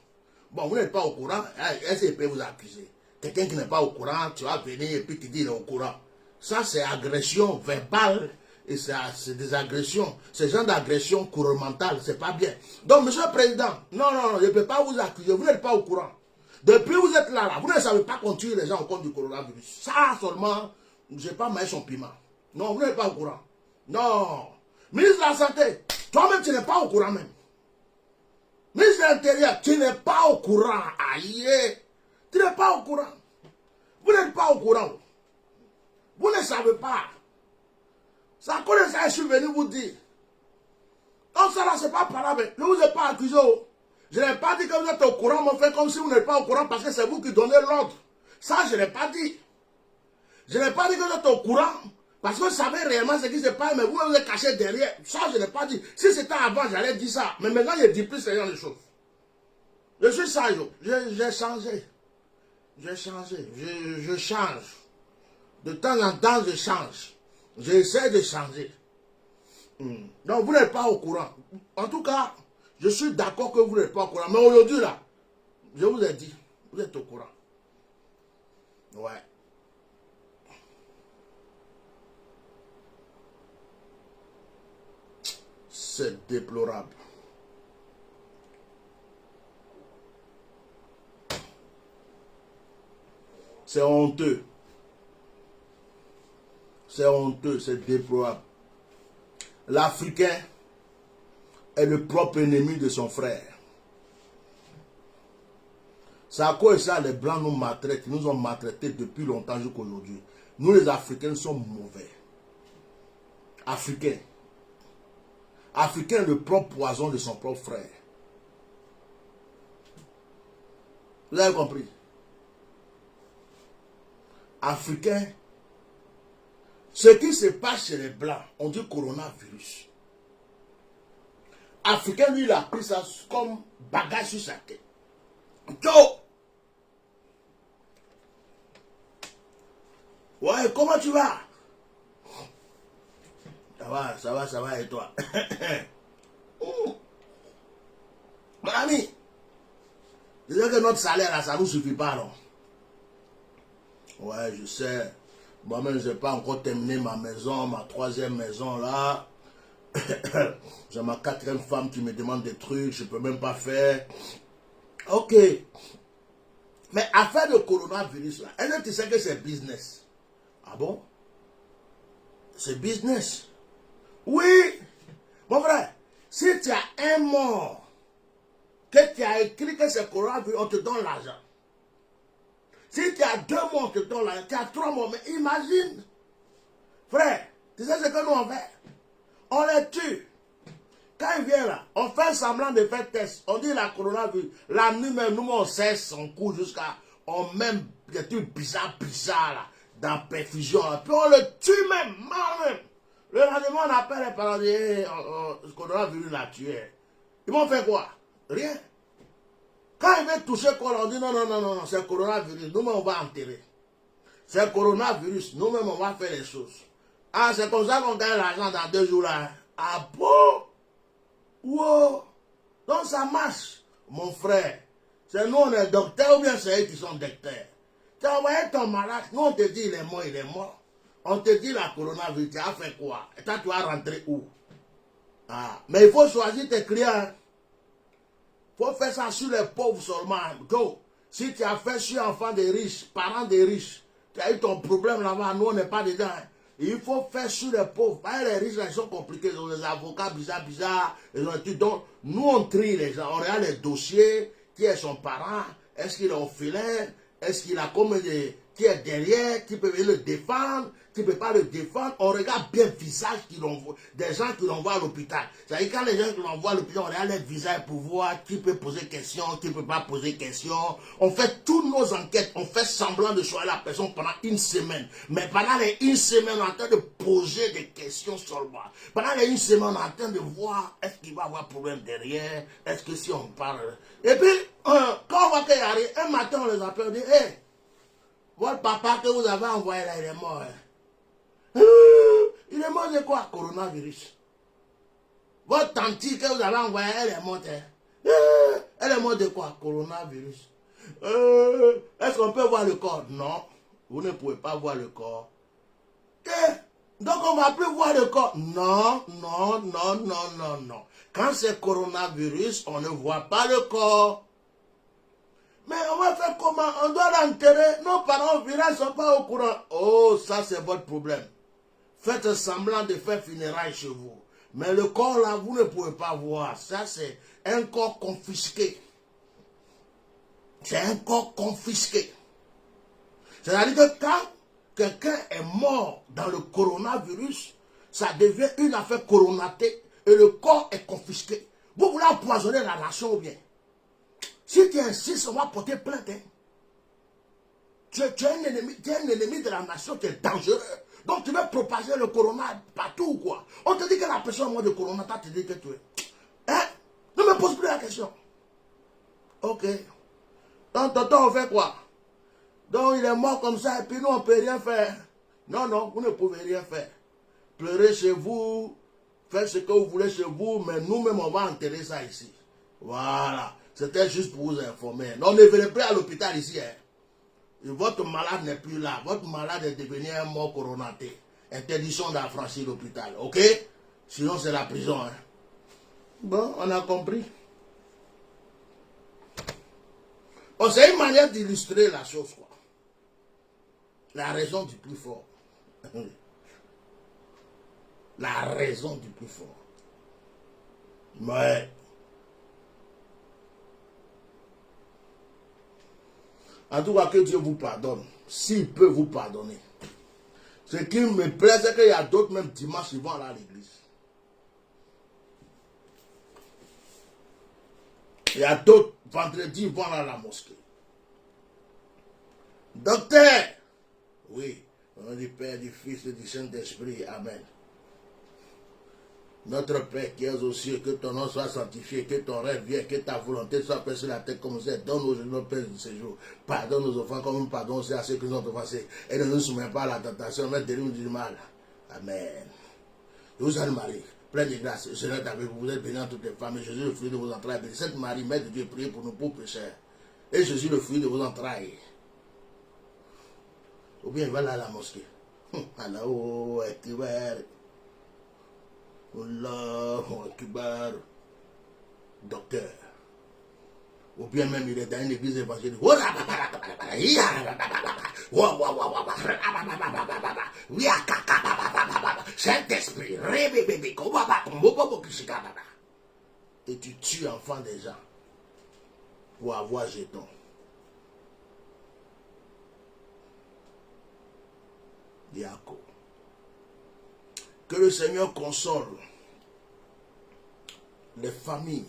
Bon, vous n'êtes pas au courant, est-ce qu'il peut vous accuser? Quelqu'un qui n'est pas au courant, tu vas venir et puis tu dis qu'il est au courant. Ça, c'est agression verbale et c'est des agressions. Ce genre d'agression mentale, c'est pas bien. Donc, monsieur le président, non, je ne peux pas vous accuser, vous n'êtes pas au courant. Depuis vous êtes là, vous ne savez pas qu'on tue les gens au compte du coronavirus. Ça seulement, je n'ai pas mis son piment. Non, vous n'êtes pas au courant. Non. Ministre de la Santé, toi-même, tu n'es pas au courant même. Ministre de l'Intérieur, tu n'es pas au courant. Aïe, tu n'es pas au courant. Vous n'êtes pas au courant. Vous ne savez pas. Ça connaît ça, je suis venu vous dire. Donc ça là, c'est pas parable. Je ne vous ai pas accusé. Je n'ai pas dit que vous êtes au courant, mais fait comme si vous n'êtes pas au courant parce que c'est vous qui donnez l'ordre. Ça, je n'ai pas dit. Je n'ai pas dit que vous êtes au courant parce que vous savez réellement ce qui se passe, mais vous vous êtes caché derrière. Ça, je n'ai pas dit. Si c'était avant, j'allais dire ça. Mais maintenant, je ne dis plus ce genre de choses. Je suis sage. J'ai changé. J'ai changé. Je change. De temps en temps, je change. J'essaie de changer. Donc, vous n'êtes pas au courant. En tout cas, je suis d'accord que vous n'êtes pas au courant. Mais aujourd'hui, là, je vous ai dit, vous êtes au courant. Ouais. C'est déplorable. C'est honteux. C'est honteux, c'est déplorable. L'Africain est le propre ennemi de son frère. C'est à cause de ça les Blancs nous maltraitent, nous ont maltraités depuis longtemps jusqu'à aujourd'hui. Nous les Africains sommes mauvais. Africain. Africain est le propre poison de son propre frère. Vous avez compris? Africain. Ce qui se passe chez les Blancs, on dit coronavirus. Africain, lui, il a pris ça comme bagage sur sa tête. Joe! Ouais, comment tu vas? Ça va, et toi? Mon ami, je sais que notre salaire, là, ça ne nous suffit pas, non? Ouais, je sais. Moi-même, je n'ai pas encore terminé ma maison, ma 3e maison, là. J'ai ma 4e femme qui me demande des trucs, je ne peux même pas faire. Ok. Mais affaire de coronavirus, là, est-ce que tu sais que c'est business? Ah bon? C'est business. Oui. Mon frère, si tu as un mort, que tu as écrit que c'est coronavirus, on te donne l'argent. Si tu as 2 morts, on te donne l'argent. Tu as 3 morts, mais imagine. Frère, tu sais ce que nous on fait? On les tue. Quand il vient là, on fait semblant de faire test. On dit la coronavirus. La nuit même, nous on cesse son coup jusqu'à... On met des trucs bizarres là, dans perfusion. Puis on le tue même, mal même. Le lendemain, on appelle les parents, le coronavirus l'a tué. Ils vont faire quoi? Rien. Quand il veut toucher quoi, on dit non, c'est coronavirus. Nous-mêmes, on va enterrer. C'est coronavirus. Nous-mêmes, on va faire les choses. Ah, c'est comme ça qu'on gagne l'argent dans 2 jours là. Ah bon? Wow! Donc ça marche, mon frère. C'est nous, on est docteur ou bien c'est eux qui sont docteurs. Tu as envoyé ton malade, nous on te dit il est mort. On te dit la coronavirus, tu as fait quoi? Et toi, tu vas rentrer où? Ah, mais il faut choisir tes clients. Il faut faire ça sur les pauvres seulement. Go. Si tu as fait sur enfants des riches, parents des riches, tu as eu ton problème là-bas, nous on n'est pas dedans. Il faut faire sur les pauvres. Les riches, là, ils sont compliqués. Ils ont des avocats bizarres. Ils ont tout. Donc, nous, on trie les gens. On regarde les dossiers. Qui est son parent? Est-ce qu'il est orphelin? Est-ce qu'il a comme des... Qui est derrière? Qui peut le défendre? Qui ne peut pas le défendre? On regarde bien le visage des gens qui l'envoient à l'hôpital. C'est-à-dire quand les gens qui l'envoient à l'hôpital, on regarde les visages pour voir qui peut poser question, qui ne peut pas poser question. On fait toutes nos enquêtes. On fait semblant de choisir la personne pendant 1 semaine. Mais pendant les 1 semaine, on est en train de poser des questions seulement. Pendant les 1 semaine, on est en train de voir est-ce qu'il va y avoir problème derrière. Est-ce que si on parle... Et puis, quand on voit qu'il y a rien, un matin, on les appelle, on dit, hey, votre papa que vous avez envoyé là, il est mort. Hein? Il est mort de quoi? Coronavirus. Votre tante que vous avez envoyée, elle est morte. Hein? Elle est morte de quoi? Coronavirus. Est-ce qu'on peut voir le corps? Non, vous ne pouvez pas voir le corps. Donc on ne va plus voir le corps? Non. Quand c'est coronavirus, on ne voit pas le corps. Mais on va faire comment? On doit l'enterrer. Nos parents au village ne sont pas au courant. Oh, ça c'est votre problème. Faites semblant de faire funérailles chez vous. Mais le corps là, vous ne pouvez pas voir. Ça, c'est un corps confisqué. C'est un corps confisqué. C'est-à-dire que quand quelqu'un est mort dans le coronavirus, ça devient une affaire coronatée et le corps est confisqué. Vous voulez empoisonner la nation ou bien? Si tu insistes, on va porter plainte. Hein. Tu es un ennemi de la nation, tu es dangereux. Donc tu veux propager le corona partout ou quoi? On te dit que la personne est morte de corona, tu te dit que tu es. Hein? Ne me pose plus la question. Ok. Donc tonton, on fait quoi? Donc il est mort comme ça et puis nous on ne peut rien faire. Non, non, vous ne pouvez rien faire. Pleurez chez vous, faites ce que vous voulez chez vous, mais nous-mêmes on va enterrer ça ici. Voilà. C'était juste pour vous informer. Non, ne venez plus à l'hôpital ici. Hein. Votre malade n'est plus là. Votre malade est devenu un mort coronaté. Interdiction d'affranchir l'hôpital. Ok? Sinon c'est la prison. Hein. Bon, on a compris. Bon, c'est une manière d'illustrer la chose, quoi. La raison du plus fort. La raison du plus fort. Mais, en tout cas, que Dieu vous pardonne. S'il peut vous pardonner. Ce qui me plaît, c'est qu'il y a d'autres, même dimanche, ils vont aller à l'église. Il y a d'autres, vendredi, ils vont aller à la mosquée. Docteur, oui, au nom du Père, du Fils et du Saint-Esprit, Amen. Notre Père qui es aux cieux, que ton nom soit sanctifié, que ton rêve vienne, que ta volonté soit faite sur la terre comme c'est. Donne-nous aujourd'hui notre pain de ce jour. Pardonne nos offenses comme nous pardonnons aussi à ceux qui nous ont offensés. Et ne nous soumets pas à la tentation, mais délivre-nous du mal. Amen. Je vous salue Marie, pleine de grâce. Le Seigneur est avec vous. Vous êtes bénie en toutes les femmes. Et Jésus, le fruit de vos entrailles. Bénie Sainte Marie, Mère de Dieu, priez pour nous pauvres pécheurs. Et Jésus, le fruit de vos entrailles. Ou bien il va là à la mosquée. Allahu Akbar. Allahu Akbar. Docteur. Ou bien même il est dans une église évangélique. Saint-Esprit. Et tu tues enfants des gens pour avoir jeton. Diaco. Que le Seigneur console les familles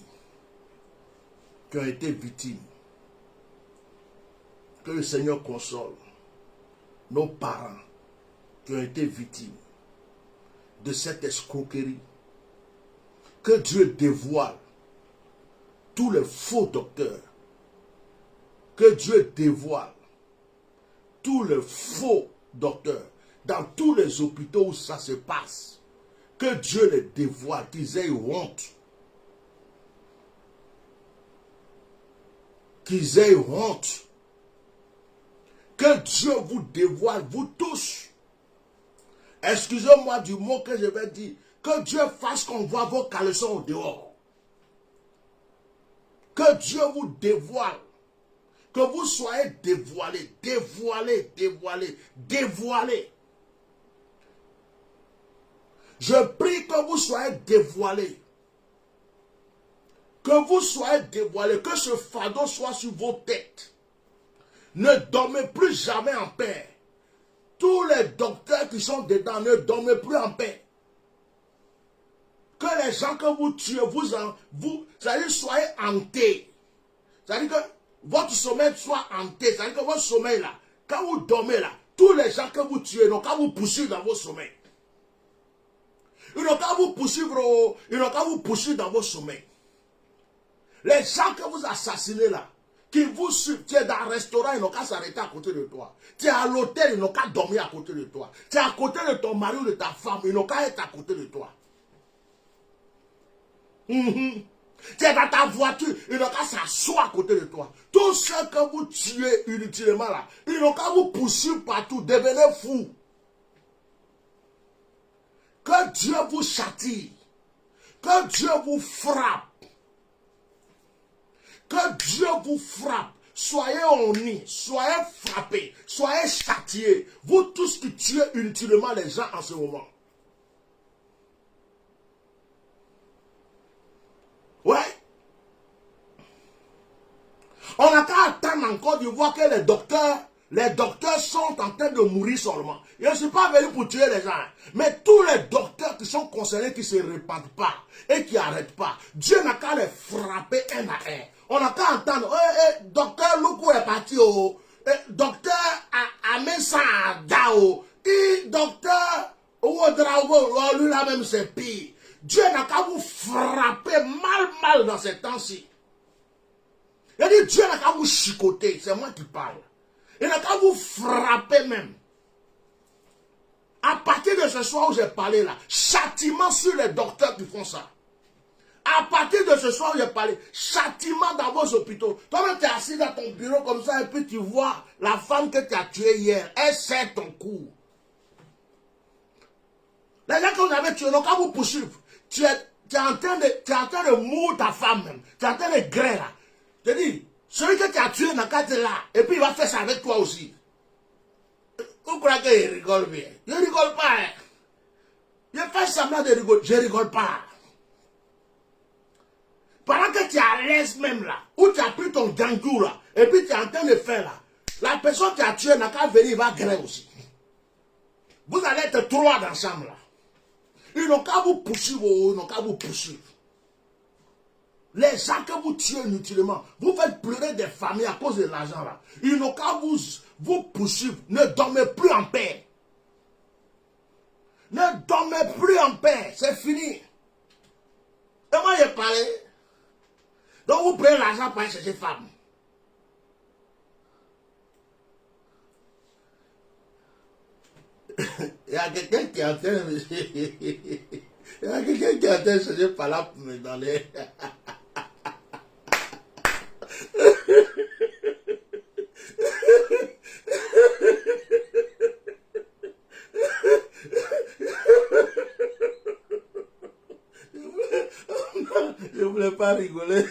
qui ont été victimes. Que le Seigneur console nos parents qui ont été victimes de cette escroquerie. Que Dieu dévoile tous les faux docteurs. Que Dieu dévoile tous les faux docteurs dans tous les hôpitaux où ça se passe. Que Dieu les dévoile, qu'ils aient honte. Qu'ils aient honte. Que Dieu vous dévoile, vous tous. Excusez-moi du mot que je vais dire. Que Dieu fasse qu'on voit vos caleçons au dehors. Que Dieu vous dévoile. Que vous soyez dévoilés, dévoilés, dévoilés, dévoilés. Je prie que vous soyez dévoilés. Que vous soyez dévoilés. Que ce fardeau soit sur vos têtes. Ne dormez plus jamais en paix. Tous les docteurs qui sont dedans, ne dormez plus en paix. Que les gens que vous tuez, c'est-à-dire soyez hantés. C'est-à-dire que votre sommeil soit hanté. C'est-à-dire que votre sommeil là, quand vous dormez là, tous les gens que vous tuez, donc quand vous poursuivez dans vos sommeils. Ils n'ont qu'à vous poursuivre dans vos sommeils. Les gens que vous assassinez là, qui vous suivent, tu es dans un restaurant, ils n'ont qu'à s'arrêter à côté de toi. Tu es à l'hôtel, ils n'ont qu'à dormir à côté de toi. Tu es à côté de ton mari ou de ta femme, ils n'ont qu'à être à côté de toi. Tu es dans ta voiture, ils n'ont qu'à s'asseoir à côté de toi. Tous ceux que vous tuez inutilement là, ils n'ont qu'à vous poursuivre partout, devenez fous. Que Dieu vous châtie. Que Dieu vous frappe. Que Dieu vous frappe. Soyez honnis, soyez frappés, soyez châtiés. Vous tous qui tuez inutilement les gens en ce moment. en Côte d'Ivoire que les docteurs sont en train de mourir seulement. Je ne suis pas venu pour tuer les gens. Mais tous les docteurs qui sont concernés, qui ne se répandent pas et qui n'arrêtent pas, Dieu n'a qu'à les frapper un à un. On n'a qu'à entendre, docteur Loukou est parti, docteur Amessa Dao, docteur Ouodraogo, lui-là même c'est pire. Dieu n'a qu'à vous frapper mal dans ces temps-ci. Il dit Dieu n'a qu'à vous chicoter, c'est moi qui parle. Il n'a qu'à vous frapper même. À partir de ce soir où j'ai parlé là, châtiment sur les docteurs qui font ça. À partir de ce soir où j'ai parlé, châtiment dans vos hôpitaux. Toi-même, tu es assis dans ton bureau comme ça et puis tu vois la femme que tu as tuée hier, elle serre ton cou. Les gens que vous avez tués, donc quand vous poursuivez, tu es en train de mourir ta femme même. Tu es en train de grêler là. Je te dis, celui que tu as tué n'a qu'à être là. Et puis il va faire ça avec toi aussi. Vous croyez qu'il rigole bien? Je ne rigole pas. Hein. Je fais semblant de rigoler. Je ne rigole pas. Pendant que tu es à l'aise même là, où tu as pris ton gangou là, et puis tu es en train de faire là, la personne qui a tué n'a qu'à venir, il va grêler aussi. Vous allez être trois dans la chambre là. Ils n'ont qu'à vous poursuivre, ils n'ont qu'à vous poursuivre. Les gens que vous tuez inutilement, vous faites pleurer des familles à cause de l'argent là. Ils n'ont qu'à vous poursuivre. Ne dormez plus en paix. Ne dormez plus en paix. C'est fini. Et moi j'ai parlé. Donc vous prenez l'argent pour aller chercher femme. Il y a quelqu'un qui est en train de... Il y a quelqu'un qui est en train de chercher par là pour me donner. Je ne voulais pas rigoler.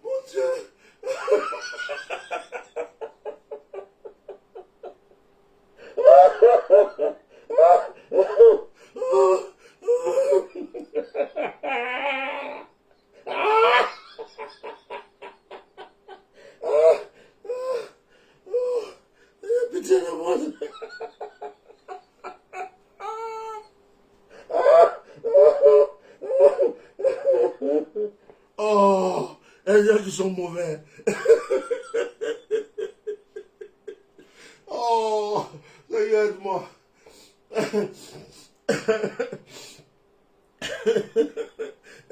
Mon Dieu. Pitié de moi. Oh, les gens qui sont mauvais. Oh, regarde-moi.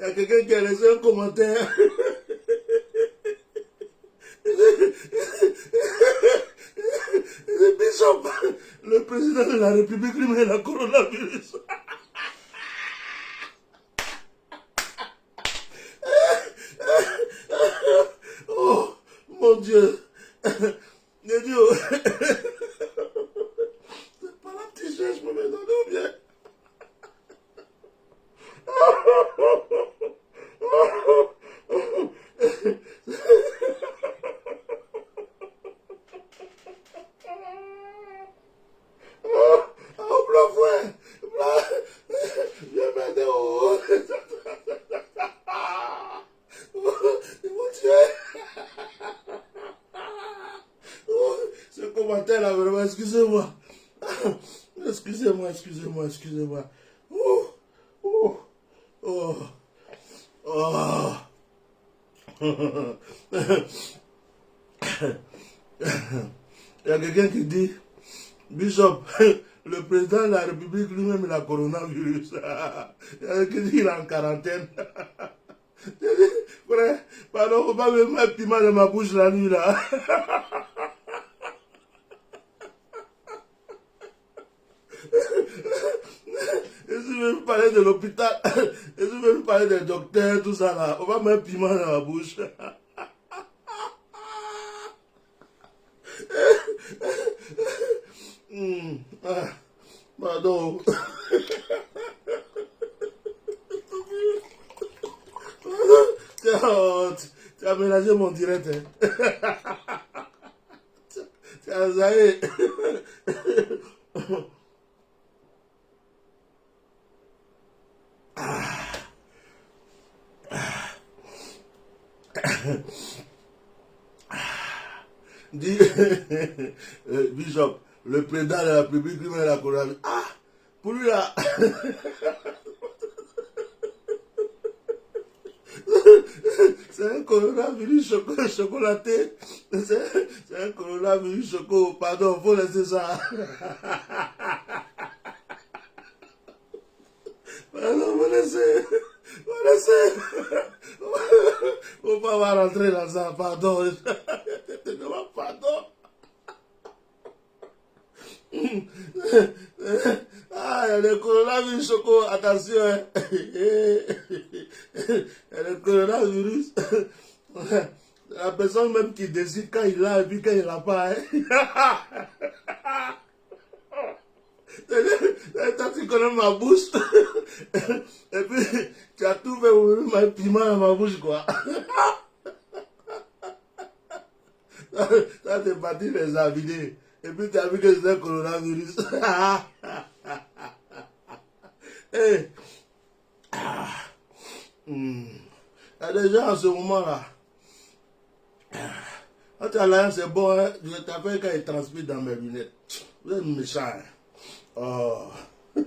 Il y a quelqu'un qui a laissé un commentaire. Bishop, le président de la République lui met la coronavirus. Oh, mon Dieu. Dieu, c'est pas la petite chose pour me donner ou bien. Oh, blanc, frère. Je m'aide au... Ils vont tuer. Ce commentaire là, vraiment, excusez-moi. Excusez-moi. Oh. Il y a quelqu'un qui dit, Bishop, le président de la République lui-même il a coronavirus. Il y a quelqu'un qui dit qu'il est en quarantaine. Frère, pardon, faut pas me mettre piment dans ma bouche la nuit là. Et si je veux parler de l'hôpital, et si je veux parler des docteurs, tout ça là, on va mettre piment dans ma bouche. Pardon. Tu as mélangé mon direct. Ça y est. Dis, Bishop, le président de la République lui met la coronavirus. Ah, pour lui là. C'est un coronavirus chocolaté. C'est un coronavirus choco. Pardon, faut laisser ça. Pardon, faut laisser. Faut laisser. Faut pas rentrer dans ça. Pardon. Pardon. Ah, il y a le coronavirus choco, attention. Hein. Il y a le coronavirus. La personne même qui décide quand il l'a et puis quand il l'a pas. Hein. Toi, tu connais ma bouche. Et puis, tu as tout fait ouvrir ma piment dans ma bouche, quoi. Ça, t'es parti les avider. Et puis, tu as vu que c'était le coronavirus. Hey. Il y a des gens en ce moment-là. Quand tu as l'air, c'est bon, hein? Je t'appelle quand il transpire dans mes lunettes. Vous êtes méchant. Hein? Oh. Il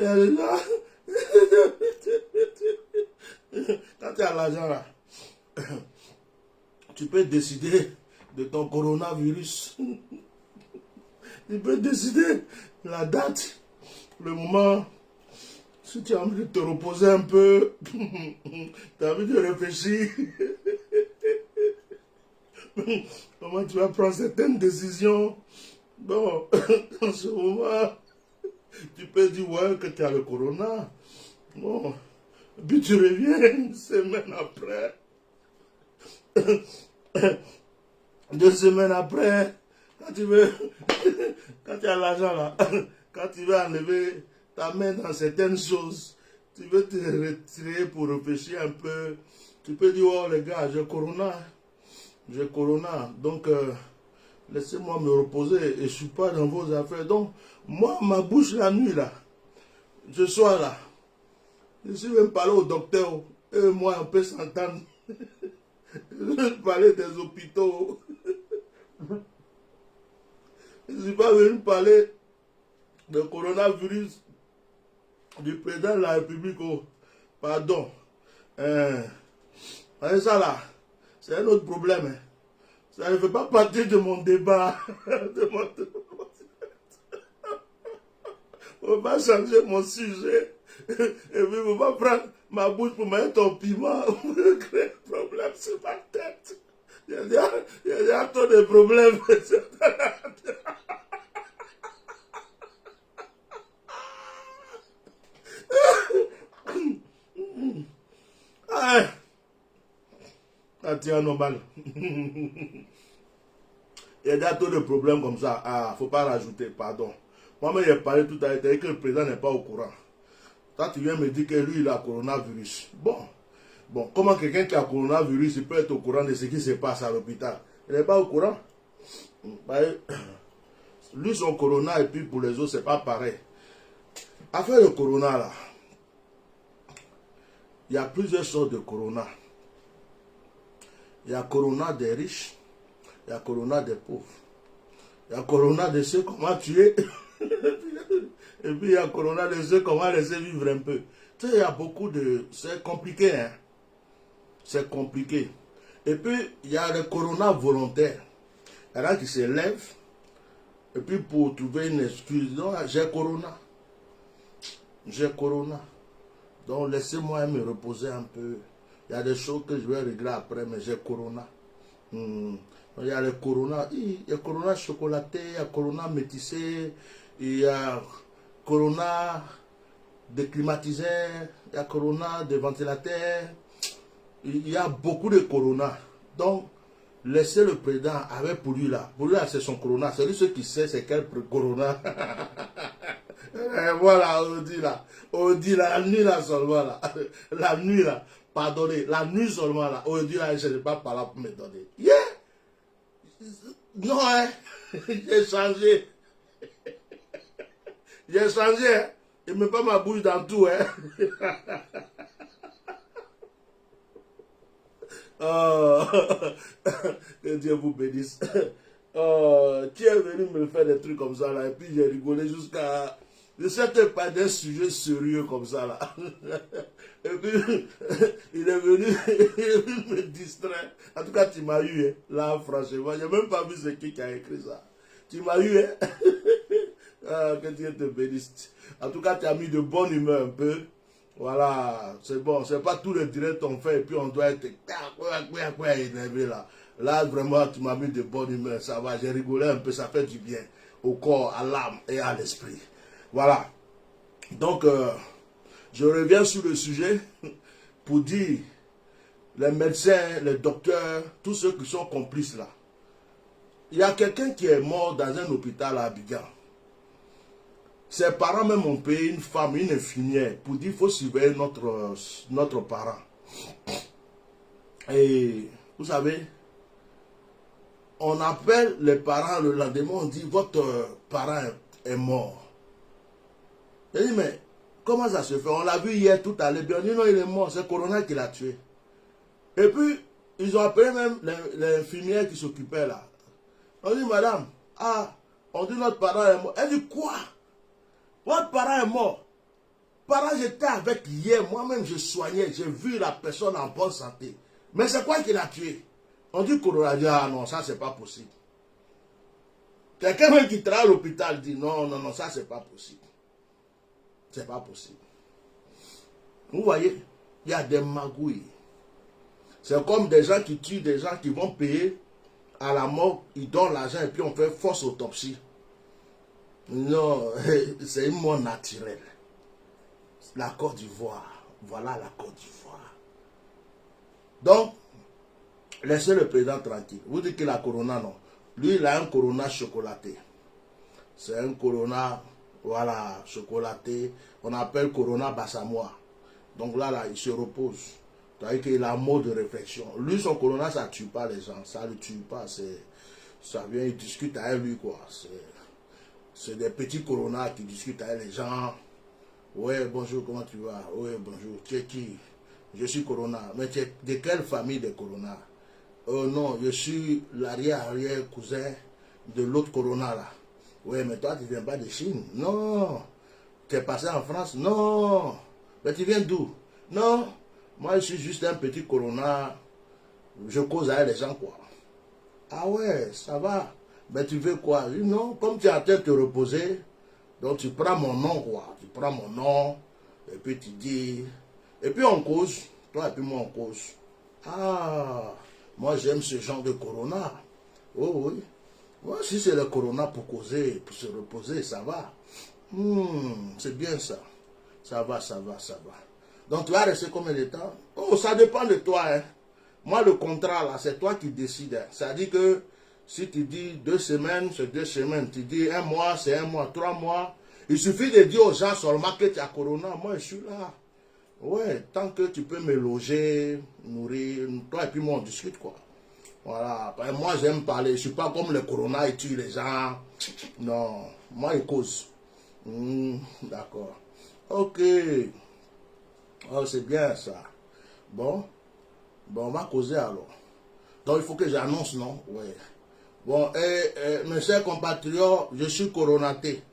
y a des gens. Quand tu as l'argent là, tu peux décider de ton coronavirus. Tu peux décider la date, le moment. Si tu as envie de te reposer un peu, tu as envie de réfléchir. Comment tu vas prendre certaines décisions. Bon, en ce moment, tu peux dire ouais que tu as le corona. Bon, puis tu reviens une semaine après. 2 semaines après, quand tu veux, quand tu as l'argent là, quand tu veux enlever ta main dans certaines choses, tu veux te retirer pour réfléchir un peu, tu peux dire oh les gars, j'ai corona, donc laissez-moi me reposer et je ne suis pas dans vos affaires. Donc moi, ma bouche la nuit là, je suis là, je suis même parlé au docteur, et moi on peut s'entendre. Je parler des hôpitaux. Je ne suis pas venu parler du coronavirus du président de la République. Oh. Pardon. Ça là, c'est un autre problème. Hein. Ça ne fait pas partie de mon débat. On va changer mon sujet. Et puis on va prendre ma bouche pour mettre ton piment. On va créer un problème sur ma tête. Il y a trop de problèmes. Ah, tiens, normal. Il y a trop de problèmes comme ça. Ah, faut pas rajouter, pardon. Moi-même, j'ai parlé tout à l'heure que le président n'est pas au courant. Toi, tu viens me dire que lui, il a coronavirus. Bon, comment quelqu'un qui a coronavirus, il peut être au courant de ce qui se passe à l'hôpital? Il n'est pas au courant. Lui, son corona, et puis pour les autres, c'est pas pareil. Affaire de corona, là, il y a plusieurs sortes de corona. Il y a corona des riches, il y a corona des pauvres. Il y a corona de ceux qu'on va tuer. Et puis il y a corona de ceux qu'on va laisser vivre un peu. Tu sais, il y a beaucoup de... C'est compliqué, hein. C'est compliqué. Et puis, il y a le corona volontaire. Il y en a qui se lèvent. Et puis, pour trouver une excuse, non, j'ai corona. J'ai corona. Donc, laissez-moi me reposer un peu. Il y a des choses que je vais régler après, mais j'ai corona. Il y a le corona. Il y a corona chocolaté, il y a corona métissé, il y a corona de climatiseur, il y a corona de ventilateur. Il y a beaucoup de corona. Donc, laissez le président avec pour lui là. Pour lui là, c'est son corona. C'est lui ce qui sait c'est quel corona. Et voilà, on dit là, la nuit là seulement là. La nuit là, pardonnez, la nuit seulement là. On dit là, je ne sais pas par là pour me donner. Yeah! Non, hein? J'ai changé. J'ai changé, hein? Il ne met pas ma bouche dans tout, hein? Oh, que Dieu vous bénisse. Oh, qui est venu me faire des trucs comme ça là, et puis j'ai rigolé jusqu'à... Je sais pas d'un sujet sérieux comme ça là. Et puis, il est venu me distraire. En tout cas, tu m'as eu, hein. Là, franchement, j'ai même pas vu c'est qui a écrit ça. Tu m'as eu, hein? Ah, que Dieu te bénisse. En tout cas, tu as mis de bonne humeur un peu. Voilà, c'est bon. C'est pas tous les directs qu'on fait et puis on doit être énervé là. Là, vraiment, tu m'as mis de bonne humeur. Ça va, j'ai rigolé un peu. Ça fait du bien au corps, à l'âme et à l'esprit. Voilà. Donc, je reviens sur le sujet pour dire les médecins, les docteurs, tous ceux qui sont complices là. Il y a quelqu'un qui est mort dans un hôpital à Abidjan. Ses parents même ont payé une femme, une infirmière, pour dire qu'il faut surveiller notre parent. Et vous savez, on appelle les parents le lendemain, on dit votre parent est mort. Je dis mais comment ça se fait? On l'a vu hier tout à l'heure, on dit non il est mort, c'est Corona qui l'a tué. Et puis ils ont appelé même l'infirmière qui s'occupait là. On dit madame, on dit notre parent est mort. Elle dit quoi? Votre parent est mort. Parent, j'étais avec hier, moi-même je soignais, j'ai vu la personne en bonne santé. Mais c'est quoi qui l'a tué? On dit Corona, dit non, ça c'est pas possible. Quelqu'un même qui travaille à l'hôpital dit non, ça c'est pas possible. C'est pas possible. Vous voyez, il y a des magouilles. C'est comme des gens qui tuent des gens qui vont payer à la mort, ils donnent l'argent et puis on fait fausse autopsie. Non, c'est une mort naturelle. La Côte d'Ivoire. Voilà la Côte d'Ivoire. Donc, laissez le président tranquille. Vous dites qu'il a Corona, non. Lui, il a un Corona chocolaté. C'est un Corona, voilà, chocolaté. On appelle Corona Bassamois. Donc là, il se repose. C'est-à-dire qu'il a un mode de réflexion. Lui, son Corona, ça ne tue pas les gens. Ça ne le tue pas. Ça vient, il discute avec lui, quoi. C'est des petits Corona qui discutent avec les gens. Ouais, bonjour, comment tu vas? Ouais, bonjour. Tu es qui? Je suis Corona. Mais tu es de quelle famille de Corona? Non, je suis l'arrière-cousin de l'autre Corona là. Ouais, mais toi, tu ne viens pas de Chine? Non. Tu es passé en France? Non. Mais tu viens d'où? Non. Moi, je suis juste un petit Corona. Je cause avec les gens, quoi. Ah ouais, ça va. Mais tu veux quoi? Je dis non, comme tu es en train de te reposer, donc tu prends mon nom, quoi. Tu prends mon nom, et puis tu dis... Et puis on cause, toi et puis moi on cause. Ah, moi j'aime ce genre de Corona. Oh oui. Moi, si c'est le Corona pour causer, pour se reposer, ça va. C'est bien ça. Ça va. Donc tu vas rester combien de temps? Oh, ça dépend de toi, hein. Moi, le contrat, là, c'est toi qui décides. Hein. Ça dit que si tu dis 2 semaines, c'est 2 semaines. Tu dis 1 mois, c'est 1 mois, 3 mois. Il suffit de dire aux gens seulement que tu as Corona. Moi, je suis là. Ouais, tant que tu peux me loger, nourrir, toi et puis moi, on discute, quoi. Voilà. Moi, j'aime parler. Je ne suis pas comme le Corona, il tue les gens. Non. Moi, il cause. D'accord. Ok. Oh, c'est bien ça. Bon, on va causer alors. Donc, il faut que j'annonce, non? Oui. Bon, mes chers compatriotes, je suis coronaté.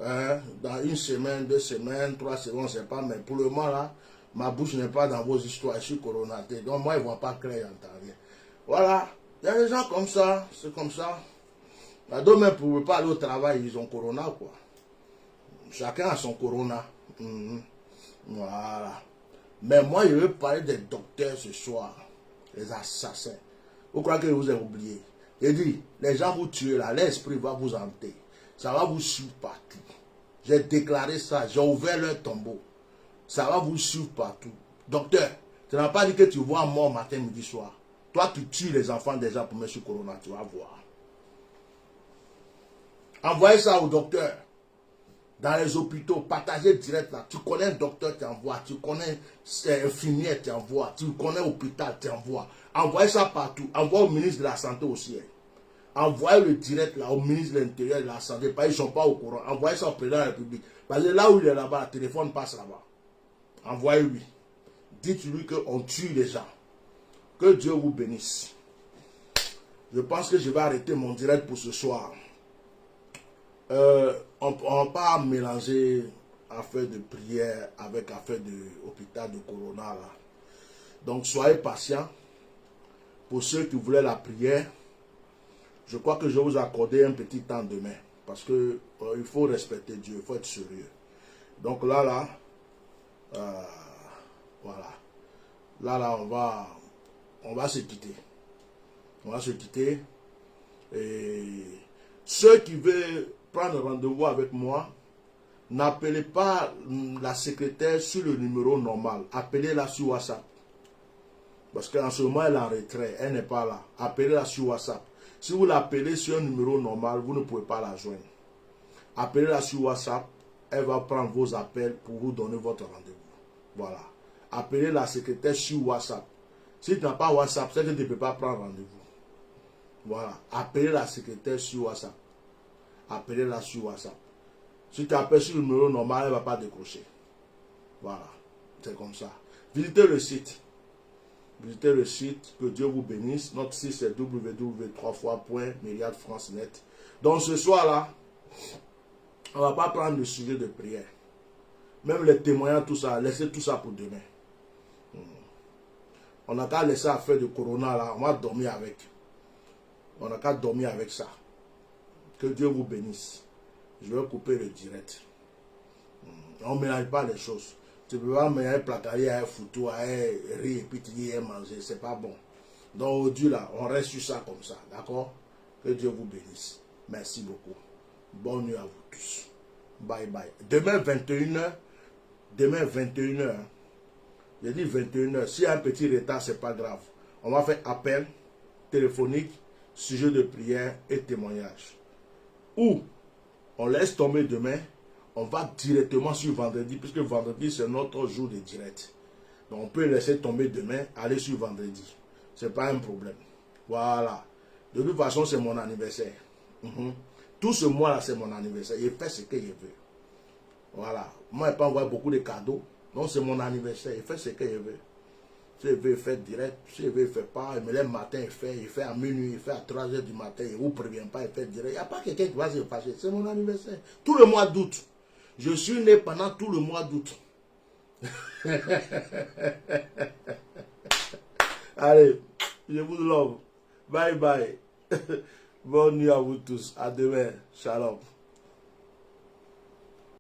Hein? Dans 1 semaine, 2 semaines, 3 semaines, on ne sait pas, mais pour le moment, là, ma bouche n'est pas dans vos histoires, je suis coronaté. Donc, moi, ils ne vont pas clair, j'entends rien. Voilà. Il y a des gens comme ça, c'est comme ça. Demain, pour ne pas aller au travail, ils ont corona, quoi. Chacun a son corona. Voilà. Mais moi, je veux parler des docteurs ce soir. Les assassins. Vous croyez que je vous ai oublié? J'ai dit, les gens vous tuent là, l'esprit va vous hanter. Ça va vous suivre partout. J'ai déclaré ça, j'ai ouvert leur tombeau. Ça va vous suivre partout. Docteur, tu n'as pas dit que tu vois mort matin, midi, soir. Toi, tu tues les enfants déjà pour mettre sur Corona, tu vas voir. Envoyez ça au docteur. Dans les hôpitaux, partagez direct là. Tu connais un docteur, tu envoies. Tu connais un infirmière, tu envoies. Tu connais un hôpital, tu envoies. Envoyez ça partout. Envoie au ministre de la Santé aussi. Envoyez le direct là au ministre de l'Intérieur et de la Santé. Parce qu'ils ne sont pas au courant. Envoyez ça au président de la République. Parce que là où il est là-bas, le téléphone passe là-bas. Envoyez-lui. Dites-lui qu'on tue les gens. Que Dieu vous bénisse. Je pense que je vais arrêter mon direct pour ce soir. On ne va pas mélanger affaire de prière avec affaire de hôpital de Corona là. Donc soyez patients. Pour ceux qui voulaient la prière, je crois que je vais vous accorder un petit temps demain. Parce que il faut respecter Dieu, il faut être sérieux. Donc là, voilà. Là, on va se quitter. On va se quitter. Et ceux qui veulent prendre rendez-vous avec moi, n'appelez pas la secrétaire sur le numéro normal. Appelez-la sur WhatsApp. Parce qu'en ce moment, elle est en retrait. Elle n'est pas là. Appelez-la sur WhatsApp. Si vous l'appelez sur un numéro normal, vous ne pouvez pas la joindre. Appelez-la sur WhatsApp. Elle va prendre vos appels pour vous donner votre rendez-vous. Voilà. Appelez la secrétaire sur WhatsApp. Si tu n'as pas WhatsApp, c'est que tu ne peux pas prendre rendez-vous. Voilà. Appelez la secrétaire sur WhatsApp. Appelez-la sur WhatsApp. Si tu appelles sur le numéro normal, elle ne va pas décrocher. Voilà. C'est comme ça. Visitez le site. Visitez le site. Que Dieu vous bénisse. Notre site c'est www.myriadefrance.net. Donc ce soir-là, on ne va pas prendre le sujet de prière. Même les témoignages, tout ça, laissez tout ça pour demain. On n'a qu'à laisser affaire de Corona là, on va dormir avec. On n'a qu'à dormir avec ça. Que Dieu vous bénisse. Je vais couper le direct. On ne mélange pas les choses. Tu ne peux pas mélanger placarier à un foutu, à un riz et puis tu dis manger. C'est pas bon. Donc aujourd'hui là, on reste sur ça comme ça. D'accord? Que Dieu vous bénisse. Merci beaucoup. Bonne nuit à vous tous. Bye bye. Demain 21h. Demain 21h. J'ai dit 21h. S'il y a un petit retard, ce n'est pas grave. On va faire appel téléphonique, sujet de prière et témoignage. Ou on laisse tomber demain, on va directement sur vendredi, puisque vendredi c'est notre jour de direct. Donc on peut laisser tomber demain, aller sur vendredi. Ce n'est pas un problème. Voilà. De toute façon, c'est mon anniversaire. Tout ce mois-là, c'est mon anniversaire. Il fait ce que je veux. Voilà. Moi, je n'ai pas envoyé beaucoup de cadeaux. Non, c'est mon anniversaire. Il fait ce que je veux. Si je veux, il fait direct. Si je veux, il ne fait pas. Il me lève le matin, il fait à minuit, il fait à 3 h du matin. Il ne vous prévient pas, il fait direct. Il n'y a pas quelqu'un qui va se fâcher. C'est mon anniversaire. Tout le mois d'août. Je suis né pendant tout le mois d'août. Allez, je vous love. Bye bye. Bonne nuit à vous tous. À demain. Shalom.